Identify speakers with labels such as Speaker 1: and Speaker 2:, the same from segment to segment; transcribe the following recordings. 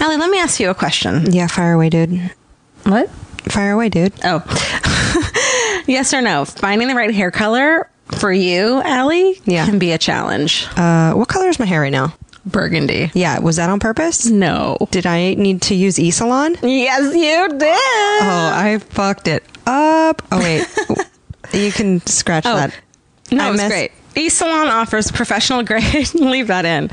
Speaker 1: Alie, let me ask you a question.
Speaker 2: Yeah, fire away, dude.
Speaker 1: What?
Speaker 2: Fire away, dude.
Speaker 1: Oh. Yes or no? Finding the right hair color for you, Alie, can be a challenge.
Speaker 2: What color is my hair right now?
Speaker 1: Burgundy.
Speaker 2: Yeah, was that on purpose?
Speaker 1: No.
Speaker 2: Did I need to use E-Salon?
Speaker 1: Yes, you did.
Speaker 2: Oh, I fucked it up. Oh, wait. You can scratch that.
Speaker 1: No, it's great. E-Salon offers professional grade, leave that in,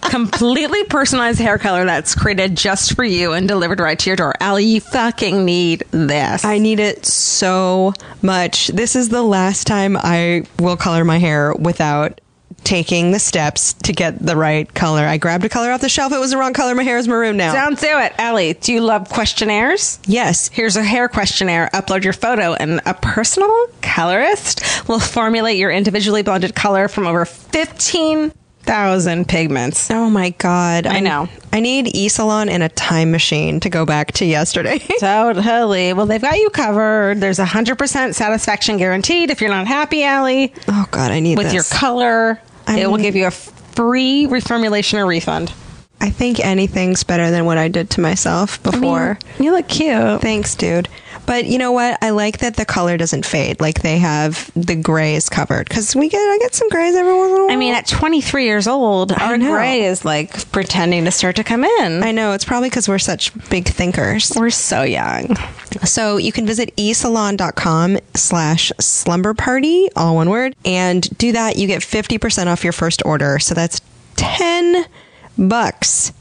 Speaker 1: completely personalized hair color that's created just for you and delivered right to your door. Alie, you fucking need this.
Speaker 2: I need it so much. This is the last time I will color my hair without taking the steps to get the right color. I grabbed a color off the shelf. It was the wrong color. My hair is maroon now.
Speaker 1: Don't do it. Alie, do you love questionnaires?
Speaker 2: Yes.
Speaker 1: Here's a hair questionnaire. Upload your photo and a personal colorist will formulate your individually blended color from over 15,000 pigments.
Speaker 2: Oh my God.
Speaker 1: I know.
Speaker 2: I need E-Salon and a time machine to go back to yesterday.
Speaker 1: Totally. Well, they've got you covered. There's 100% satisfaction guaranteed if you're not happy, Alie.
Speaker 2: Oh God, I need
Speaker 1: with
Speaker 2: this.
Speaker 1: your color. It will give you a free reformulation or refund.
Speaker 2: I think anything's better than what I did to myself before.
Speaker 1: I mean, you look cute.
Speaker 2: Thanks, dude. But you know what? I like that the color doesn't fade. Like they have the grays covered. Because I get some grays every once in a while.
Speaker 1: I mean, at 23 years old, our gray is like pretending to start to come in.
Speaker 2: I know. It's probably because we're such big thinkers.
Speaker 1: We're so young.
Speaker 2: So you can visit esalon.com/slumberparty, all one word. And do that. You get 50% off your first order. So that's $10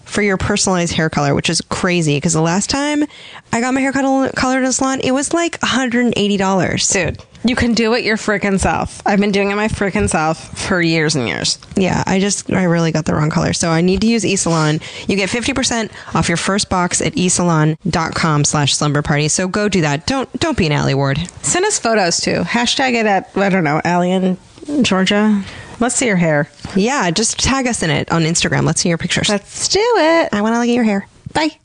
Speaker 2: for your personalized hair color, which is crazy because the last time I got my hair colored in a salon, it was like $180.
Speaker 1: Dude, you can do it your freaking self. I've been doing it my freaking self for years and years.
Speaker 2: Yeah, I really got the wrong color. So I need to use eSalon. You get 50% off your first box at esalon.com/slumberparty. So go do that. Don't be an Alie Ward.
Speaker 1: Send us photos too. Hashtag it at, I don't know, Alie in Georgia. Let's see your hair.
Speaker 2: Yeah, just tag us in it on Instagram. Let's see your pictures.
Speaker 1: Let's do it.
Speaker 2: I want to look at your hair.
Speaker 1: Bye.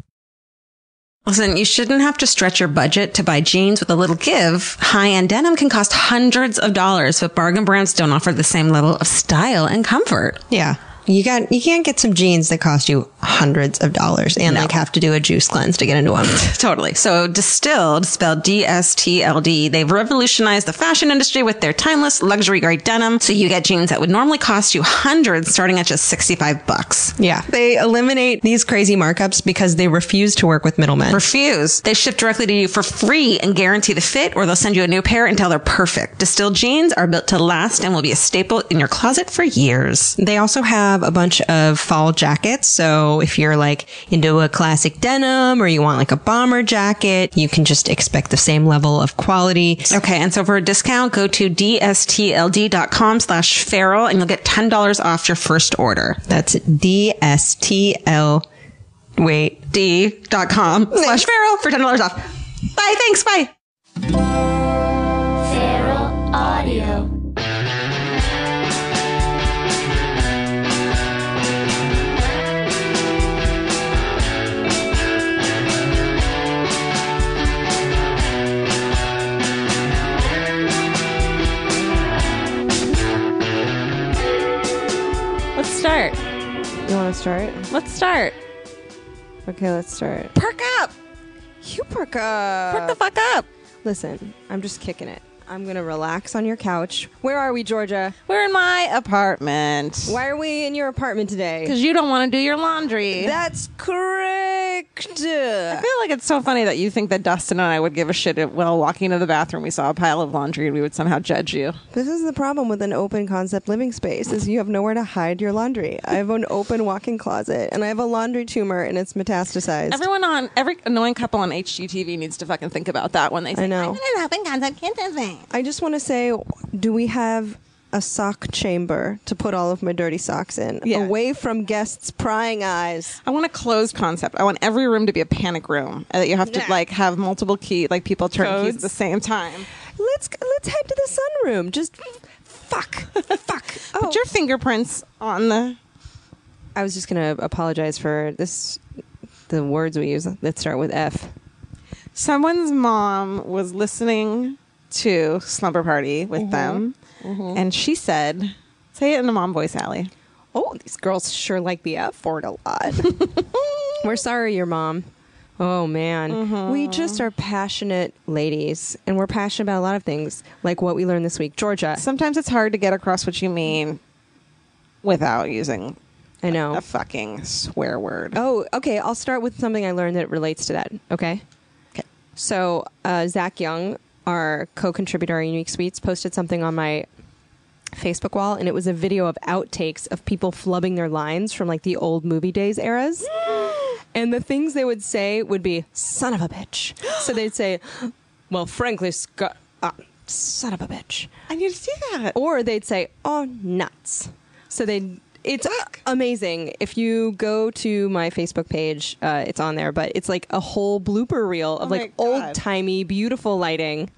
Speaker 1: Listen, you shouldn't have to stretch your budget to buy jeans with a little give. High-end denim can cost hundreds of dollars, but bargain brands don't offer the same level of style and comfort.
Speaker 2: Yeah. You can't get some jeans that cost you hundreds of dollars and like have to do a juice cleanse to get into them.
Speaker 1: Totally. So Distilled, spelled DSTLD, they've revolutionized the fashion industry with their timeless luxury grade denim. So you get jeans that would normally cost you hundreds starting at just $65.
Speaker 2: Yeah. They eliminate these crazy markups because they refuse to work with middlemen.
Speaker 1: Refuse. They ship directly to you for free and guarantee the fit, or they'll send you a new pair until they're perfect. Distilled jeans are built to last and will be a staple in your closet for years.
Speaker 2: They also have a bunch of fall jackets. So if you're like into a classic denim or you want like a bomber jacket, you can just expect the same level of quality.
Speaker 1: Okay. And so for a discount, go to dstld.com/feral and you'll get $10 off your first order.
Speaker 2: That's
Speaker 1: d.com/feral for $10 off. Bye. Thanks. Bye.
Speaker 3: Feral Audio.
Speaker 1: Let's start.
Speaker 2: You want to start?
Speaker 1: Let's start.
Speaker 2: Okay, let's start.
Speaker 1: Perk up.
Speaker 2: You perk up.
Speaker 1: Perk the fuck up.
Speaker 2: Listen, I'm just kicking it. I'm going to relax on your couch. Where are we, Georgia?
Speaker 1: We're in my apartment.
Speaker 2: Why are we in your apartment today?
Speaker 1: Because you don't want to do your laundry.
Speaker 2: That's correct.
Speaker 1: I feel like it's so funny that you think that Dustin and I would give a shit if, while walking into the bathroom, we saw a pile of laundry and we would somehow judge you.
Speaker 2: This is the problem with an open concept living space is you have nowhere to hide your laundry. I have an open walk-in closet and I have a laundry tumor and it's metastasized.
Speaker 1: Every annoying couple on HGTV needs to fucking think about that when they say,
Speaker 2: I know.
Speaker 1: I'm in an open concept kitchen.
Speaker 2: I just want to say, do we have a sock chamber to put all of my dirty socks in, away from guests' prying eyes?
Speaker 1: I want a closed concept. I want every room to be a panic room, that you have to like have multiple like people turn keys at the same time.
Speaker 2: Let's head to the sunroom. Just fuck. Oh.
Speaker 1: Put your fingerprints on the.
Speaker 2: I was just gonna apologize for this. The words we use that start with F.
Speaker 1: Someone's mom was listening to Slumber Party with them, and she said, say it in a mom voice, Alie.
Speaker 2: Oh, these girls sure like the F word a lot. We're sorry, your mom. Oh, man. We just are passionate ladies, and we're passionate about a lot of things, like what we learned this week. Georgia.
Speaker 1: Sometimes it's hard to get across what you mean without using
Speaker 2: I know.
Speaker 1: a fucking swear word.
Speaker 2: Oh, okay. I'll start with something I learned that relates to that. Okay.
Speaker 1: Okay.
Speaker 2: So, Zach Young, our co-contributor at Unique Sweets, posted something on my Facebook wall, and it was a video of outtakes of people flubbing their lines from like the old movie days eras. And the things they would say would be, son of a bitch. So they'd say, well, frankly, son of a bitch.
Speaker 1: I need to see that.
Speaker 2: Or they'd say, oh, nuts. So it's amazing. If you go to my Facebook page, it's on there, but it's like a whole blooper reel of like old-timey, beautiful lighting.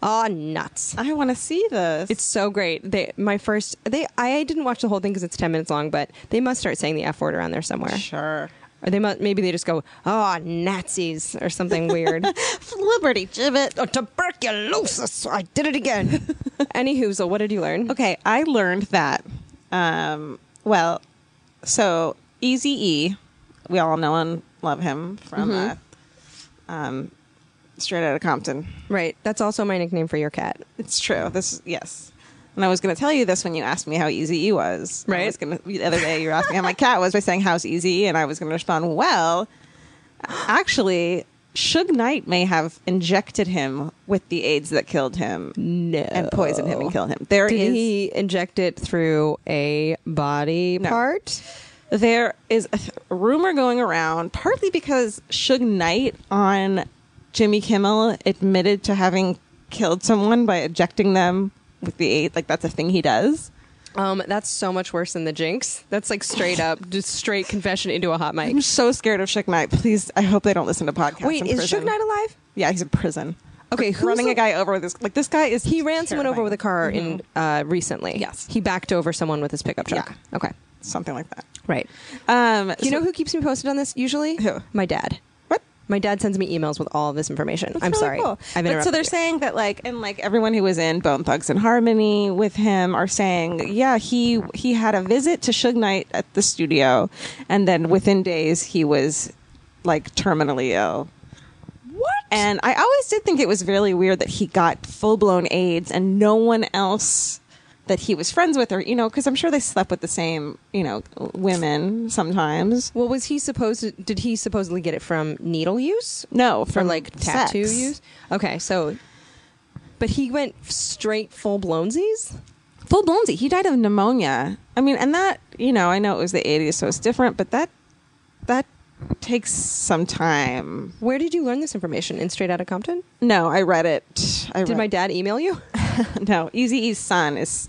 Speaker 2: Oh, nuts.
Speaker 1: I want to see this.
Speaker 2: It's so great. I didn't watch the whole thing because it's 10 minutes long, but they must start saying the F word around there somewhere.
Speaker 1: Sure.
Speaker 2: Or maybe they just go, oh, Nazis or something weird.
Speaker 1: Liberty gibbet.
Speaker 2: Oh, tuberculosis. I did it again. Anywho, so what did you learn?
Speaker 1: Okay, I learned that, so Eazy-E, we all know and love him from Straight Outta Compton.
Speaker 2: Right. That's also my nickname for your cat.
Speaker 1: It's true. Yes. And I was going to tell you this when you asked me how Eazy-E was.
Speaker 2: Right.
Speaker 1: The other day you were asking how my cat was by saying, how's Eazy-E? And I was going to respond, well, actually, Suge Knight may have injected him with the AIDS that killed him.
Speaker 2: No.
Speaker 1: And poisoned him and killed him.
Speaker 2: Did he inject it through a body part?
Speaker 1: There is a rumor going around, partly because Suge Knight on Jimmy Kimmel admitted to having killed someone by injecting them with the AIDS. Like, that's a thing he does.
Speaker 2: That's so much worse than the Jinx. That's like straight up, just straight confession into a hot mic.
Speaker 1: I'm so scared of Suge Knight. Please, I hope they don't listen to podcasts.
Speaker 2: Wait, is Suge Knight alive?
Speaker 1: Yeah, he's in prison.
Speaker 2: Okay,
Speaker 1: who's running a guy over with this? Like, this guy is.
Speaker 2: He ran someone over with a car in recently.
Speaker 1: Yes,
Speaker 2: he backed over someone with his pickup truck.
Speaker 1: Yeah.
Speaker 2: Okay,
Speaker 1: something like that.
Speaker 2: Right. You know who keeps me posted on this usually?
Speaker 1: Who?
Speaker 2: My dad. My dad sends me emails with all of this information.
Speaker 1: That's
Speaker 2: I'm
Speaker 1: really
Speaker 2: sorry.
Speaker 1: Cool.
Speaker 2: But
Speaker 1: so they're saying that everyone who was in Bone Thugs and Harmony with him are saying, yeah, he had a visit to Suge Knight at the studio, and then within days he was like terminally ill.
Speaker 2: What?
Speaker 1: And I always did think it was really weird that he got full blown AIDS and no one else that he was friends with, or because I'm sure they slept with the same women sometimes.
Speaker 2: Well, did he supposedly get it from needle use?
Speaker 1: No,
Speaker 2: from like tattoo
Speaker 1: sex.
Speaker 2: use. Okay, but he went straight full blownsies.
Speaker 1: Full blownsie. He died of pneumonia. I mean, and that I know it was the 80s, so it's different, but that takes some time.
Speaker 2: Where did you learn this information? In Straight Outta Compton?
Speaker 1: No, I read it.
Speaker 2: Did my dad email you?
Speaker 1: No, Eazy-E's son is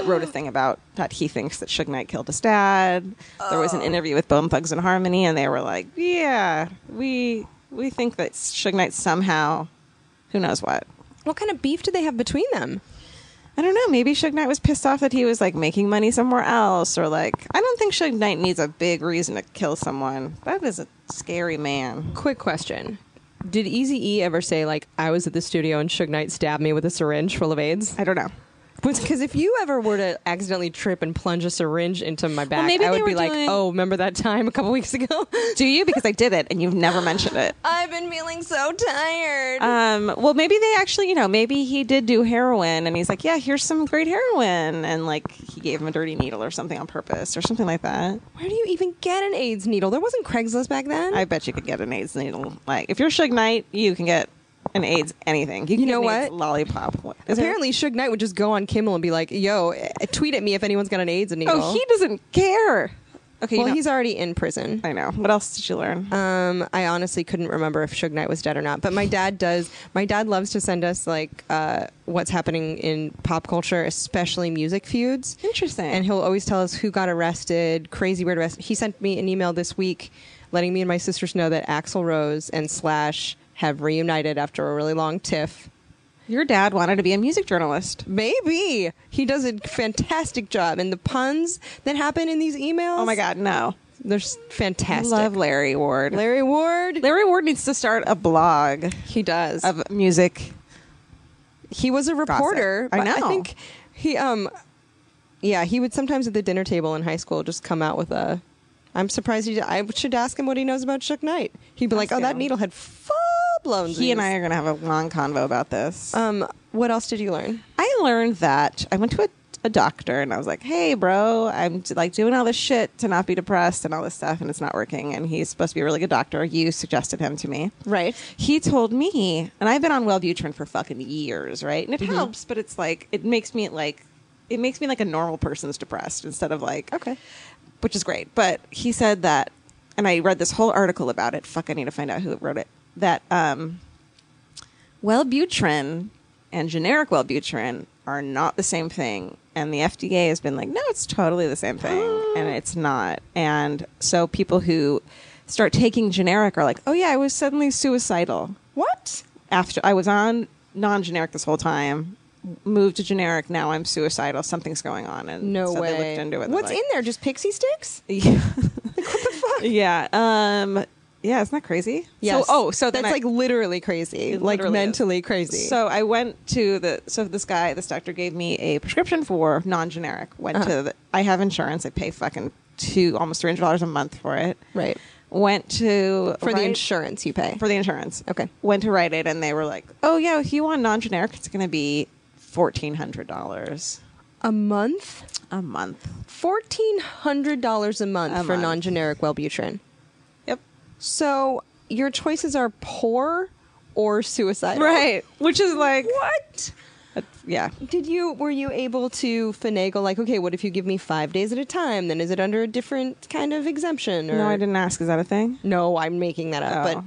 Speaker 1: wrote a thing about that he thinks that Suge Knight killed his dad. There was an interview with Bone Thugs and Harmony, and they were like, "Yeah, we think that Suge Knight somehow, who knows what."
Speaker 2: What kind of beef did they have between them?
Speaker 1: I don't know. Maybe Suge Knight was pissed off that he was like making money somewhere else, or like I don't think Suge Knight needs a big reason to kill someone. That is a scary man.
Speaker 2: Quick question. Did Eazy-E ever say, like, I was at the studio and Suge Knight stabbed me with a syringe full of AIDS?
Speaker 1: I don't know.
Speaker 2: Because if you ever were to accidentally trip and plunge a syringe into my back,
Speaker 1: maybe
Speaker 2: I would
Speaker 1: they
Speaker 2: be
Speaker 1: were
Speaker 2: like,
Speaker 1: doing-
Speaker 2: oh, remember that time a couple weeks ago?
Speaker 1: Do you? Because I did it and you've never mentioned it.
Speaker 2: I've been feeling so tired.
Speaker 1: Well, maybe they actually, maybe he did do heroin and he's like, yeah, here's some great heroin. And like he gave him a dirty needle or something on purpose or something like that.
Speaker 2: Where do you even get an AIDS needle? There wasn't Craigslist back then.
Speaker 1: I bet you could get an AIDS needle. Like if you're Suge Knight, you can get an AIDS anything. You can
Speaker 2: know
Speaker 1: get an
Speaker 2: what?
Speaker 1: AIDS lollipop.
Speaker 2: Apparently, Suge Knight would just go on Kimmel and be like, yo, tweet at me if anyone's got an AIDS needle.
Speaker 1: Oh, he doesn't care. Okay,
Speaker 2: well, he's already in prison.
Speaker 1: I know. What else did you learn?
Speaker 2: I honestly couldn't remember if Suge Knight was dead or not. But my dad does. My dad loves to send us like what's happening in pop culture, especially music feuds.
Speaker 1: Interesting.
Speaker 2: And he'll always tell us who got arrested, crazy weird arrest. He sent me an email this week letting me and my sisters know that Axl Rose and Slash have reunited after a really long tiff.
Speaker 1: Your dad wanted to be a music journalist.
Speaker 2: Maybe. He does a fantastic job. And the puns that happen in these emails.
Speaker 1: Oh my God, no.
Speaker 2: They're fantastic.
Speaker 1: I love Larry Ward.
Speaker 2: Larry Ward
Speaker 1: Needs to start a blog.
Speaker 2: He does.
Speaker 1: Of music.
Speaker 2: He was a reporter.
Speaker 1: Gossip. I know.
Speaker 2: I think he, he would sometimes at the dinner table in high school just come out with a I'm surprised I should ask him what he knows about Suge Knight. He'd be like,
Speaker 1: Ask
Speaker 2: "Oh, that
Speaker 1: him.
Speaker 2: needle had full blown."
Speaker 1: He and I are going to have a long convo about this.
Speaker 2: What else did you learn?
Speaker 1: I learned that I went to a doctor and I was like, hey, bro, I'm like doing all this shit to not be depressed and all this stuff and it's not working. And he's supposed to be a really good doctor. You suggested him to me.
Speaker 2: Right.
Speaker 1: He told me, and I've been on Wellbutrin for fucking years, right? And it helps, but it's like, it makes me like a normal person's depressed instead of like,
Speaker 2: Okay.
Speaker 1: which is great. But he said that, and I read this whole article about it. Fuck, I need to find out who wrote it. That Wellbutrin and generic Wellbutrin are not the same thing. And the FDA has been like, no, it's totally the same thing. And it's not. And so people who start taking generic are like, oh, yeah, I was suddenly suicidal.
Speaker 2: What?
Speaker 1: After I was on non-generic this whole time, moved to generic, now I'm suicidal. Something's going on. And
Speaker 2: No
Speaker 1: so
Speaker 2: way.
Speaker 1: they looked into it.
Speaker 2: What's in there? Just pixie sticks?
Speaker 1: Yeah.
Speaker 2: What the fuck?
Speaker 1: Yeah. Yeah, isn't that crazy?
Speaker 2: Yes.
Speaker 1: So
Speaker 2: that's like literally crazy, like
Speaker 1: literally
Speaker 2: mentally crazy.
Speaker 1: So I went to this doctor gave me a prescription for non-generic. I have insurance. I pay fucking almost $300 a month for it.
Speaker 2: Right.
Speaker 1: Went to
Speaker 2: For the insurance you pay.
Speaker 1: for the insurance.
Speaker 2: Okay.
Speaker 1: Went to write it and they were like, oh yeah, if you want non-generic, it's going to be $1,400
Speaker 2: A month?
Speaker 1: a month.
Speaker 2: $1,400 a month for
Speaker 1: month.
Speaker 2: non-generic Wellbutrin.
Speaker 1: Yep.
Speaker 2: So your choices are poor or suicidal.
Speaker 1: Right. Which is like
Speaker 2: What?
Speaker 1: yeah.
Speaker 2: Were you able to finagle like, okay, what if you give me 5 days at a time? Then is it under a different kind of exemption? Or?
Speaker 1: No, I didn't ask. Is that a thing?
Speaker 2: No, I'm making that up.
Speaker 1: Oh.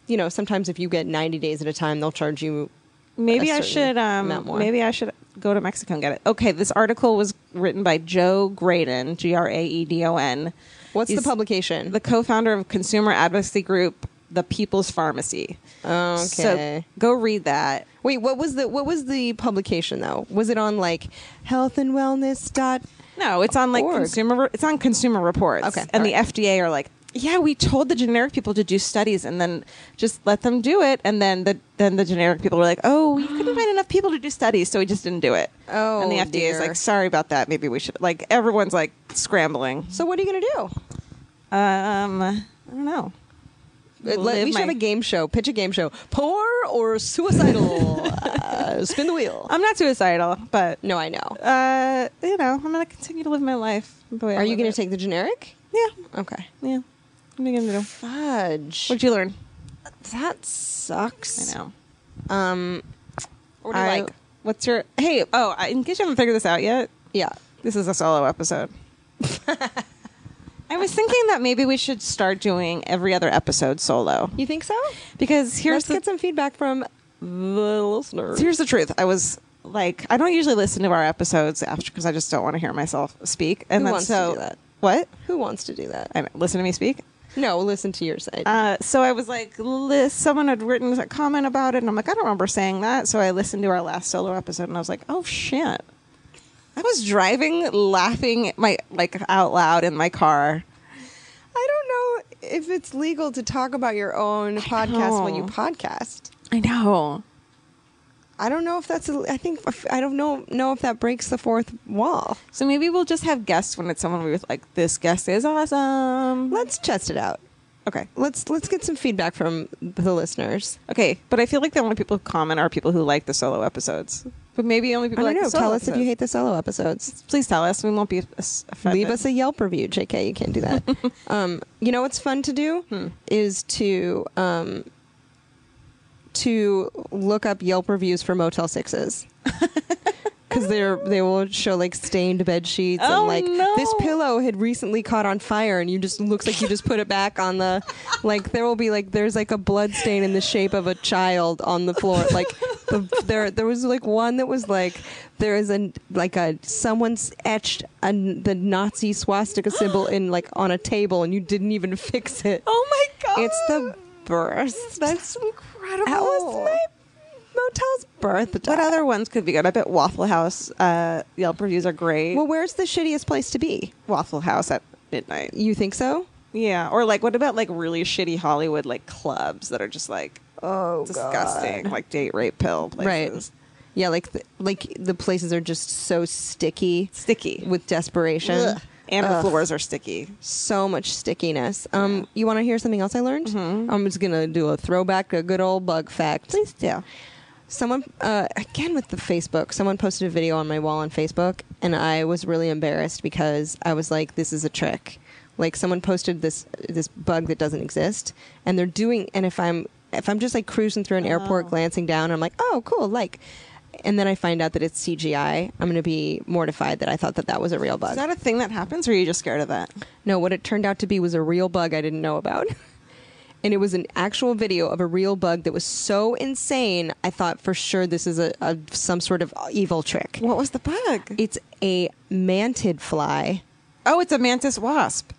Speaker 2: But sometimes if you get 90 days at a time, they'll charge you.
Speaker 1: Maybe
Speaker 2: a
Speaker 1: I
Speaker 2: certain
Speaker 1: should
Speaker 2: amount more.
Speaker 1: maybe I should go to Mexico and get it. Okay, this article was written by Joe Graydon, Graedon.
Speaker 2: What's
Speaker 1: He's
Speaker 2: the publication?
Speaker 1: the co-founder of consumer advocacy group The People's Pharmacy.
Speaker 2: Okay.
Speaker 1: So go read that.
Speaker 2: Wait, what was the publication though? Was it on like health and wellness dot?
Speaker 1: No, it's on like
Speaker 2: Org.
Speaker 1: Consumer Reports.
Speaker 2: Okay,
Speaker 1: And
Speaker 2: all
Speaker 1: the
Speaker 2: right.
Speaker 1: FDA are like, yeah, we told the generic people to do studies and then just let them do it. And then the generic people were like, oh, we couldn't find enough people to do studies, so we just didn't do it.
Speaker 2: Oh,
Speaker 1: and the FDA is
Speaker 2: dear.
Speaker 1: like, sorry about that. Maybe we should. Like everyone's like scrambling.
Speaker 2: So what are you gonna do?
Speaker 1: I don't know.
Speaker 2: We should have a game show. Pitch a game show. Poor or suicidal? Spin the wheel.
Speaker 1: I'm not suicidal, but
Speaker 2: No, I know.
Speaker 1: I'm gonna continue to live my life the way.
Speaker 2: Are you going to take the generic?
Speaker 1: Yeah,
Speaker 2: Okay.
Speaker 1: yeah. What are you gonna do?
Speaker 2: Fudge.
Speaker 1: What'd you learn?
Speaker 2: That sucks.
Speaker 1: I know.
Speaker 2: What do you like?
Speaker 1: What's your? Hey, in case you haven't figured this out yet,
Speaker 2: Yeah.
Speaker 1: this is a solo episode. I was thinking that maybe we should start doing every other episode solo
Speaker 2: You think so?
Speaker 1: because
Speaker 2: Let's get some feedback from the listeners.
Speaker 1: here's the truth. I was like, I don't usually listen to our episodes after because I just don't want to hear myself speak. And
Speaker 2: Who
Speaker 1: then
Speaker 2: wants to do that?
Speaker 1: What?
Speaker 2: Who wants to do that?
Speaker 1: I know, listen to me speak.
Speaker 2: No, listen to your side.
Speaker 1: So I was like, someone had written a comment about it, and I'm like, I don't remember saying that. So I listened to our last solo episode, and I was like, oh shit! I was driving, laughing out loud in my car.
Speaker 2: I don't know if it's legal to talk about your own podcast when you podcast.
Speaker 1: I know.
Speaker 2: I don't know if that's. I don't know if that breaks the fourth wall.
Speaker 1: So maybe we'll just have guests when it's someone we're like, this guest is awesome.
Speaker 2: Let's test it out.
Speaker 1: Okay.
Speaker 2: Let's get some feedback from the listeners.
Speaker 1: Okay, but I feel like the only people who comment are people who like the solo episodes. But maybe only people
Speaker 2: I
Speaker 1: like
Speaker 2: don't know.
Speaker 1: the solo
Speaker 2: Tell us if
Speaker 1: episodes.
Speaker 2: you hate the solo episodes.
Speaker 1: Please tell us. We won't be offended.
Speaker 2: Leave us a Yelp review, JK. You can't do that. You know what's fun to do is to look up Yelp reviews for Motel 6s. Because they will show like stained bed sheets and
Speaker 1: Oh,
Speaker 2: like
Speaker 1: no.
Speaker 2: this pillow had recently caught on fire and you just looks like you just put it back on the like there will be like there's like a blood stain in the shape of a child on the floor like there was like one that was like there is someone's etched the Nazi swastika symbol in like on a table and you didn't even fix it.
Speaker 1: Oh my god!
Speaker 2: It's the birth.
Speaker 1: That's incredible.
Speaker 2: That was my motel's birthday.
Speaker 1: What other ones could be good? I bet Waffle House Yelp reviews are great.
Speaker 2: Well, where's the shittiest place to be?
Speaker 1: Waffle House at midnight.
Speaker 2: You think so?
Speaker 1: Yeah, or like what about like really shitty Hollywood like clubs that are just like disgusting,
Speaker 2: God.
Speaker 1: like date rape pill places.
Speaker 2: Right. Yeah, like the places are just so sticky
Speaker 1: Sticky.
Speaker 2: with desperation.
Speaker 1: Ugh. And the floors are sticky.
Speaker 2: So much stickiness. You want to hear something else I learned? I'm just gonna do a throwback, a good old bug fact.
Speaker 1: Please do.
Speaker 2: Someone, again with the Facebook, someone posted a video on my wall on Facebook, and I was really embarrassed because I was like, this is a trick. Like, someone posted this bug that doesn't exist, and they're doing, and if I'm just like cruising through an airport, glancing down, I'm like, oh, cool, like, and then I find out that it's CGI, I'm going to be mortified that I thought that was a real bug.
Speaker 1: Is that a thing that happens, or are you just scared of that?
Speaker 2: No, what it turned out to be was a real bug I didn't know about. And it was an actual video of a real bug that was so insane, I thought for sure this is some sort of evil trick.
Speaker 1: What was the bug?
Speaker 2: It's a mantid fly.
Speaker 1: Oh, it's a mantis wasp.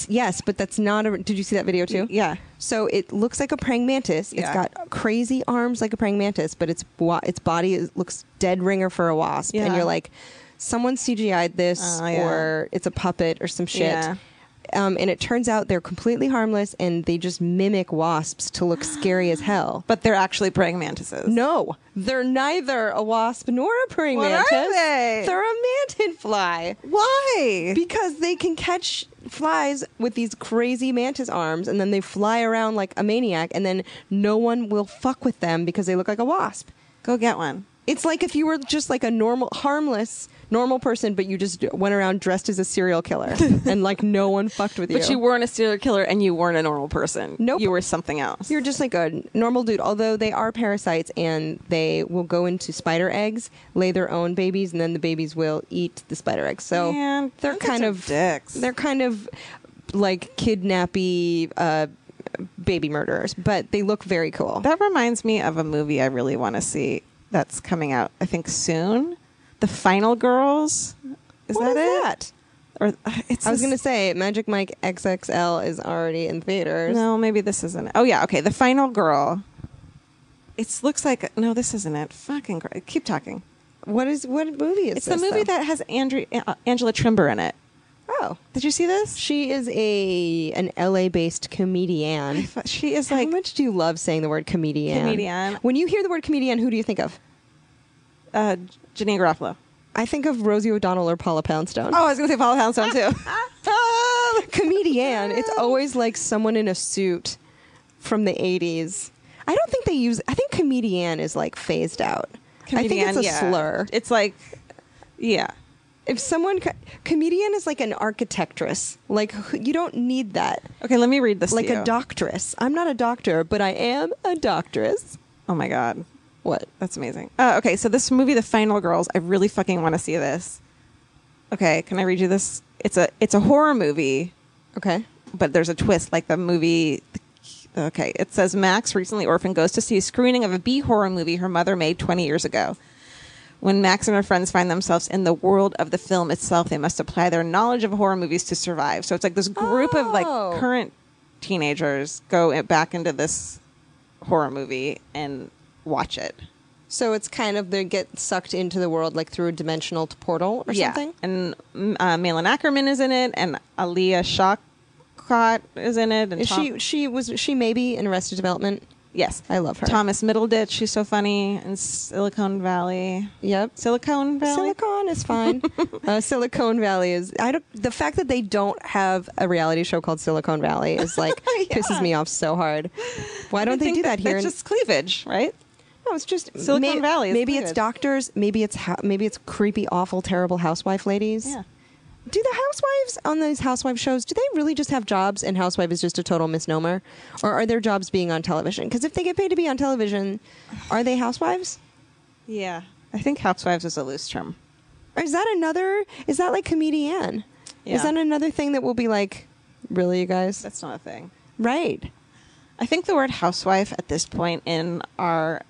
Speaker 2: Yes, but that's not a... Did you see that video too?
Speaker 1: Yeah.
Speaker 2: So it looks like a praying mantis.
Speaker 1: Yeah.
Speaker 2: It's got crazy arms like a praying mantis, but its body looks dead ringer for a wasp.
Speaker 1: Yeah.
Speaker 2: And you're like, someone CGI'd this, or it's a puppet or some shit.
Speaker 1: Yeah.
Speaker 2: And it turns out they're completely harmless, and they just mimic wasps to look scary as hell.
Speaker 1: But they're actually praying mantises.
Speaker 2: No, they're neither a wasp nor a praying
Speaker 1: What
Speaker 2: mantis.
Speaker 1: are they?
Speaker 2: They're a mantid fly.
Speaker 1: Why?
Speaker 2: Because they can catch flies with these crazy mantis arms, and then they fly around like a maniac, and then no one will fuck with them because they look like a wasp.
Speaker 1: Go get one.
Speaker 2: It's like if you were just like a harmless person, but you just went around dressed as a serial killer, and like no one fucked with you.
Speaker 1: But you weren't a serial killer, and you weren't a normal person.
Speaker 2: Nope.
Speaker 1: You were something else.
Speaker 2: You're just like a normal dude, although they are parasites, and they will go into spider eggs, lay their own babies, and then the babies will eat the spider eggs. So
Speaker 1: Man,
Speaker 2: they're
Speaker 1: those
Speaker 2: kind
Speaker 1: are
Speaker 2: of
Speaker 1: dicks.
Speaker 2: They're kind of like kidnappy baby murderers, but they look very cool.
Speaker 1: That reminds me of a movie I really want to see that's coming out, I think, soon. The Final Girls. Is
Speaker 2: What
Speaker 1: that
Speaker 2: is
Speaker 1: it?
Speaker 2: that?
Speaker 1: Or it's
Speaker 2: I was going to say Magic Mike XXL is already in theaters.
Speaker 1: No, maybe this isn't it. Oh, yeah. Okay. The Final Girl. It looks like... No, this isn't it. Fucking great. Keep talking.
Speaker 2: What movie is
Speaker 1: It's
Speaker 2: this?
Speaker 1: the movie
Speaker 2: though?
Speaker 1: that has Angela Trimber in it.
Speaker 2: Oh.
Speaker 1: Did you see this?
Speaker 2: She is an LA-based comedian.
Speaker 1: She is
Speaker 2: How
Speaker 1: like...
Speaker 2: much do you love saying the word comedian?
Speaker 1: Comedian.
Speaker 2: When you hear the word comedian, who do you think of?
Speaker 1: Janine Garofalo.
Speaker 2: I think of Rosie O'Donnell or Paula Poundstone.
Speaker 1: Oh, I was going to say Paula Poundstone, too.
Speaker 2: Comedian. It's always like someone in a suit from the 80s. I don't think I think comedian is like phased out. I think it's a slur.
Speaker 1: It's like, yeah.
Speaker 2: If someone... comedian is like an architectress. Like, you don't need that.
Speaker 1: Okay, let me read this
Speaker 2: Like
Speaker 1: to you.
Speaker 2: a doctress. I'm not a doctor, but I am a doctress.
Speaker 1: Oh, my God.
Speaker 2: What?
Speaker 1: That's amazing. Okay, so this movie, The Final Girls, I really fucking want to see this. Okay, can I read you this? It's a horror movie,
Speaker 2: Okay.
Speaker 1: but there's a twist, like the movie... Okay, it says Max, recently orphaned, goes to see a screening of a B horror movie her mother made 20 years ago. When Max and her friends find themselves in the world of the film itself, they must apply their knowledge of horror movies to survive. So it's like this group of like current teenagers go back into this horror movie and watch it.
Speaker 2: So it's kind of they get sucked into the world like through a dimensional portal or something?
Speaker 1: And Malin Ackerman is in it, and Alie Shawkat is in it. And
Speaker 2: Is she maybe in Arrested Development?
Speaker 1: Yes.
Speaker 2: I love her.
Speaker 1: Thomas Middleditch, she's so funny, in Silicon Valley.
Speaker 2: Yep.
Speaker 1: Silicon Valley?
Speaker 2: Silicon is fine. Silicon Valley is... the fact that they don't have a reality show called Silicon Valley is like pisses me off so hard. Why don't they do that here?
Speaker 1: It's just cleavage, right?
Speaker 2: No, it's just
Speaker 1: Silicon Valley is
Speaker 2: Maybe
Speaker 1: good.
Speaker 2: it's doctors. Maybe it's creepy, awful, terrible housewife ladies.
Speaker 1: Yeah.
Speaker 2: Do the housewives on those housewife shows, do they really just have jobs and housewife is just a total misnomer? Or are their jobs being on television? Because if they get paid to be on television, are they housewives?
Speaker 1: Yeah. I think housewives is a loose term.
Speaker 2: Or is that like comedian?
Speaker 1: Yeah.
Speaker 2: Is that another thing that will be like, really, you guys?
Speaker 1: That's not a thing.
Speaker 2: Right.
Speaker 1: I think the word housewife at this point in our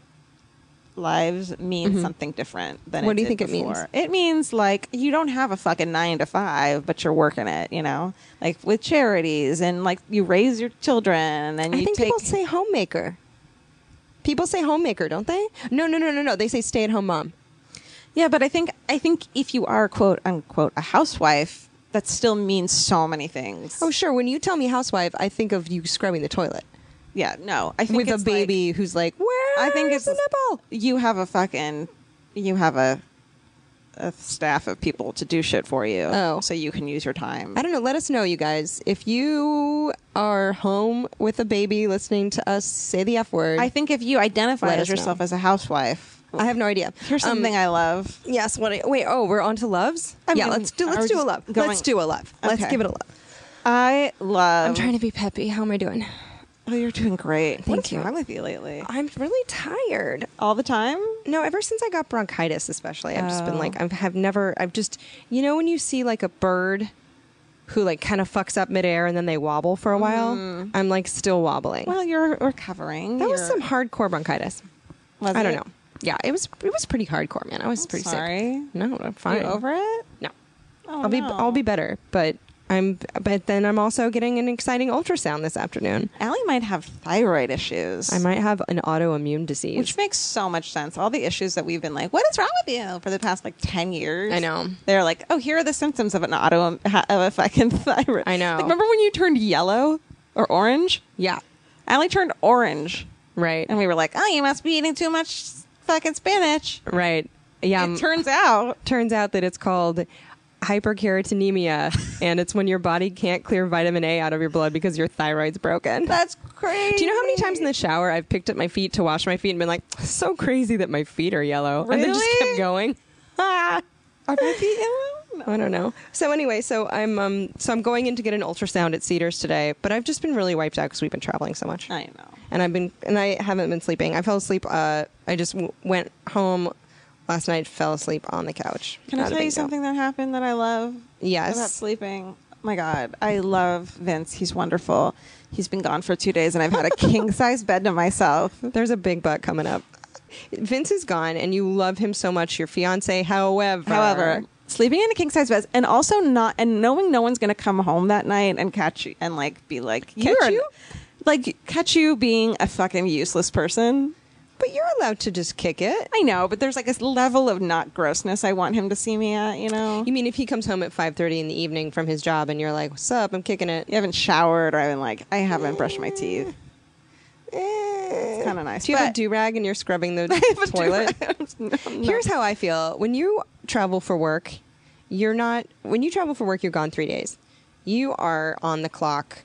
Speaker 1: lives means something different than
Speaker 2: What
Speaker 1: it
Speaker 2: do you
Speaker 1: did
Speaker 2: think it means?
Speaker 1: before. It means like you don't have a fucking 9 to 5, but you're working it, you know, like with charities and like you raise your children and
Speaker 2: I
Speaker 1: you
Speaker 2: think
Speaker 1: take.
Speaker 2: people say homemaker. People say homemaker, don't they? No. They say stay-at-home mom.
Speaker 1: Yeah, but I think if you are quote unquote a housewife, that still means so many things.
Speaker 2: Oh, sure. When you tell me housewife, I think of you scrubbing the toilet.
Speaker 1: Yeah, no. I think
Speaker 2: With a
Speaker 1: it's
Speaker 2: baby who's like, where
Speaker 1: I think
Speaker 2: is
Speaker 1: it's
Speaker 2: the nipple?
Speaker 1: you have a a staff of people to do shit for you.
Speaker 2: Oh.
Speaker 1: So you can use your time.
Speaker 2: I don't know. Let us know, you guys. If you are home with a baby listening to us say the F word.
Speaker 1: I think if you identify
Speaker 2: Let
Speaker 1: as
Speaker 2: us
Speaker 1: yourself
Speaker 2: know.
Speaker 1: as a housewife,
Speaker 2: I have no idea.
Speaker 1: here's something I love.
Speaker 2: Yes. Wait. Oh, we're on to loves?
Speaker 1: I
Speaker 2: Yeah,
Speaker 1: mean,
Speaker 2: let's do
Speaker 1: are we
Speaker 2: a
Speaker 1: just
Speaker 2: love.
Speaker 1: going-
Speaker 2: Let's do a love. Let's
Speaker 1: Okay.
Speaker 2: give it a love.
Speaker 1: I love.
Speaker 2: I'm trying to be peppy. How am I doing?
Speaker 1: Oh, you're doing great.
Speaker 2: Thank
Speaker 1: What's
Speaker 2: you.
Speaker 1: wrong with you lately?
Speaker 2: I'm really tired.
Speaker 1: All the time?
Speaker 2: No, ever since I got bronchitis, especially, I've just been
Speaker 1: Oh.
Speaker 2: like, I've just, you know, when you see like a bird who like kind of fucks up midair and then they wobble for a while, I'm like still wobbling.
Speaker 1: Well, you're recovering.
Speaker 2: That was some hardcore bronchitis.
Speaker 1: Was
Speaker 2: I don't
Speaker 1: it?
Speaker 2: know. Yeah, it was pretty hardcore, man. I was pretty
Speaker 1: sorry.
Speaker 2: sick. No, I'm fine.
Speaker 1: You over it?
Speaker 2: No,
Speaker 1: Oh,
Speaker 2: I'll be better, but then I'm also getting an exciting ultrasound this afternoon.
Speaker 1: Alie might have thyroid issues.
Speaker 2: I might have an autoimmune disease.
Speaker 1: Which makes so much sense. All the issues that we've been like, what is wrong with you for the past like 10 years?
Speaker 2: I know.
Speaker 1: They're like, oh, here are the symptoms of of a fucking thyroid.
Speaker 2: I know.
Speaker 1: Like, remember when you turned yellow or orange?
Speaker 2: Yeah,
Speaker 1: Alie turned orange.
Speaker 2: right.
Speaker 1: And we were like, oh, you must be eating too much fucking spinach.
Speaker 2: Right. Yeah.
Speaker 1: It turns out.
Speaker 2: Turns out that it's called hyperkeratinemia, and it's when your body can't clear vitamin A out of your blood because your thyroid's broken.
Speaker 1: That's crazy.
Speaker 2: Do you know how many times in the shower I've picked up my feet to wash my feet and been like, so crazy that my feet are yellow, and then just
Speaker 1: Really?
Speaker 2: kept going?
Speaker 1: Are my feet yellow? No.
Speaker 2: I don't know. So anyway, I'm going in to get an ultrasound at Cedars today, but I've just been really wiped out because we've been traveling so much.
Speaker 1: I know.
Speaker 2: And I haven't been sleeping. I fell asleep. I just went home last night, fell asleep on the couch.
Speaker 1: Can I
Speaker 2: Not a
Speaker 1: tell you
Speaker 2: big deal.
Speaker 1: something that happened that I love?
Speaker 2: Yes.
Speaker 1: About sleeping. Oh my God. I love Vince. He's wonderful. He's been gone for 2 days and I've had a king size bed to myself.
Speaker 2: There's a big butt coming up. Vince is gone and you love him so much, your fiance, however,
Speaker 1: sleeping in a king size bed and also knowing no one's going to come home that night and catch you and like be like, catch you being a fucking useless person.
Speaker 2: but you're allowed to just kick it.
Speaker 1: I know, but there's like this level of not grossness I want him to see me at, you know?
Speaker 2: You mean if he comes home at 5:30 in the evening from his job and you're like, what's up, I'm kicking it.
Speaker 1: You haven't showered or I haven't brushed my teeth. It's kind of nice.
Speaker 2: Do you have a do-rag and you're scrubbing the toilet?
Speaker 1: No.
Speaker 2: Here's how I feel. When you travel for work, you're gone 3 days. You are on the clock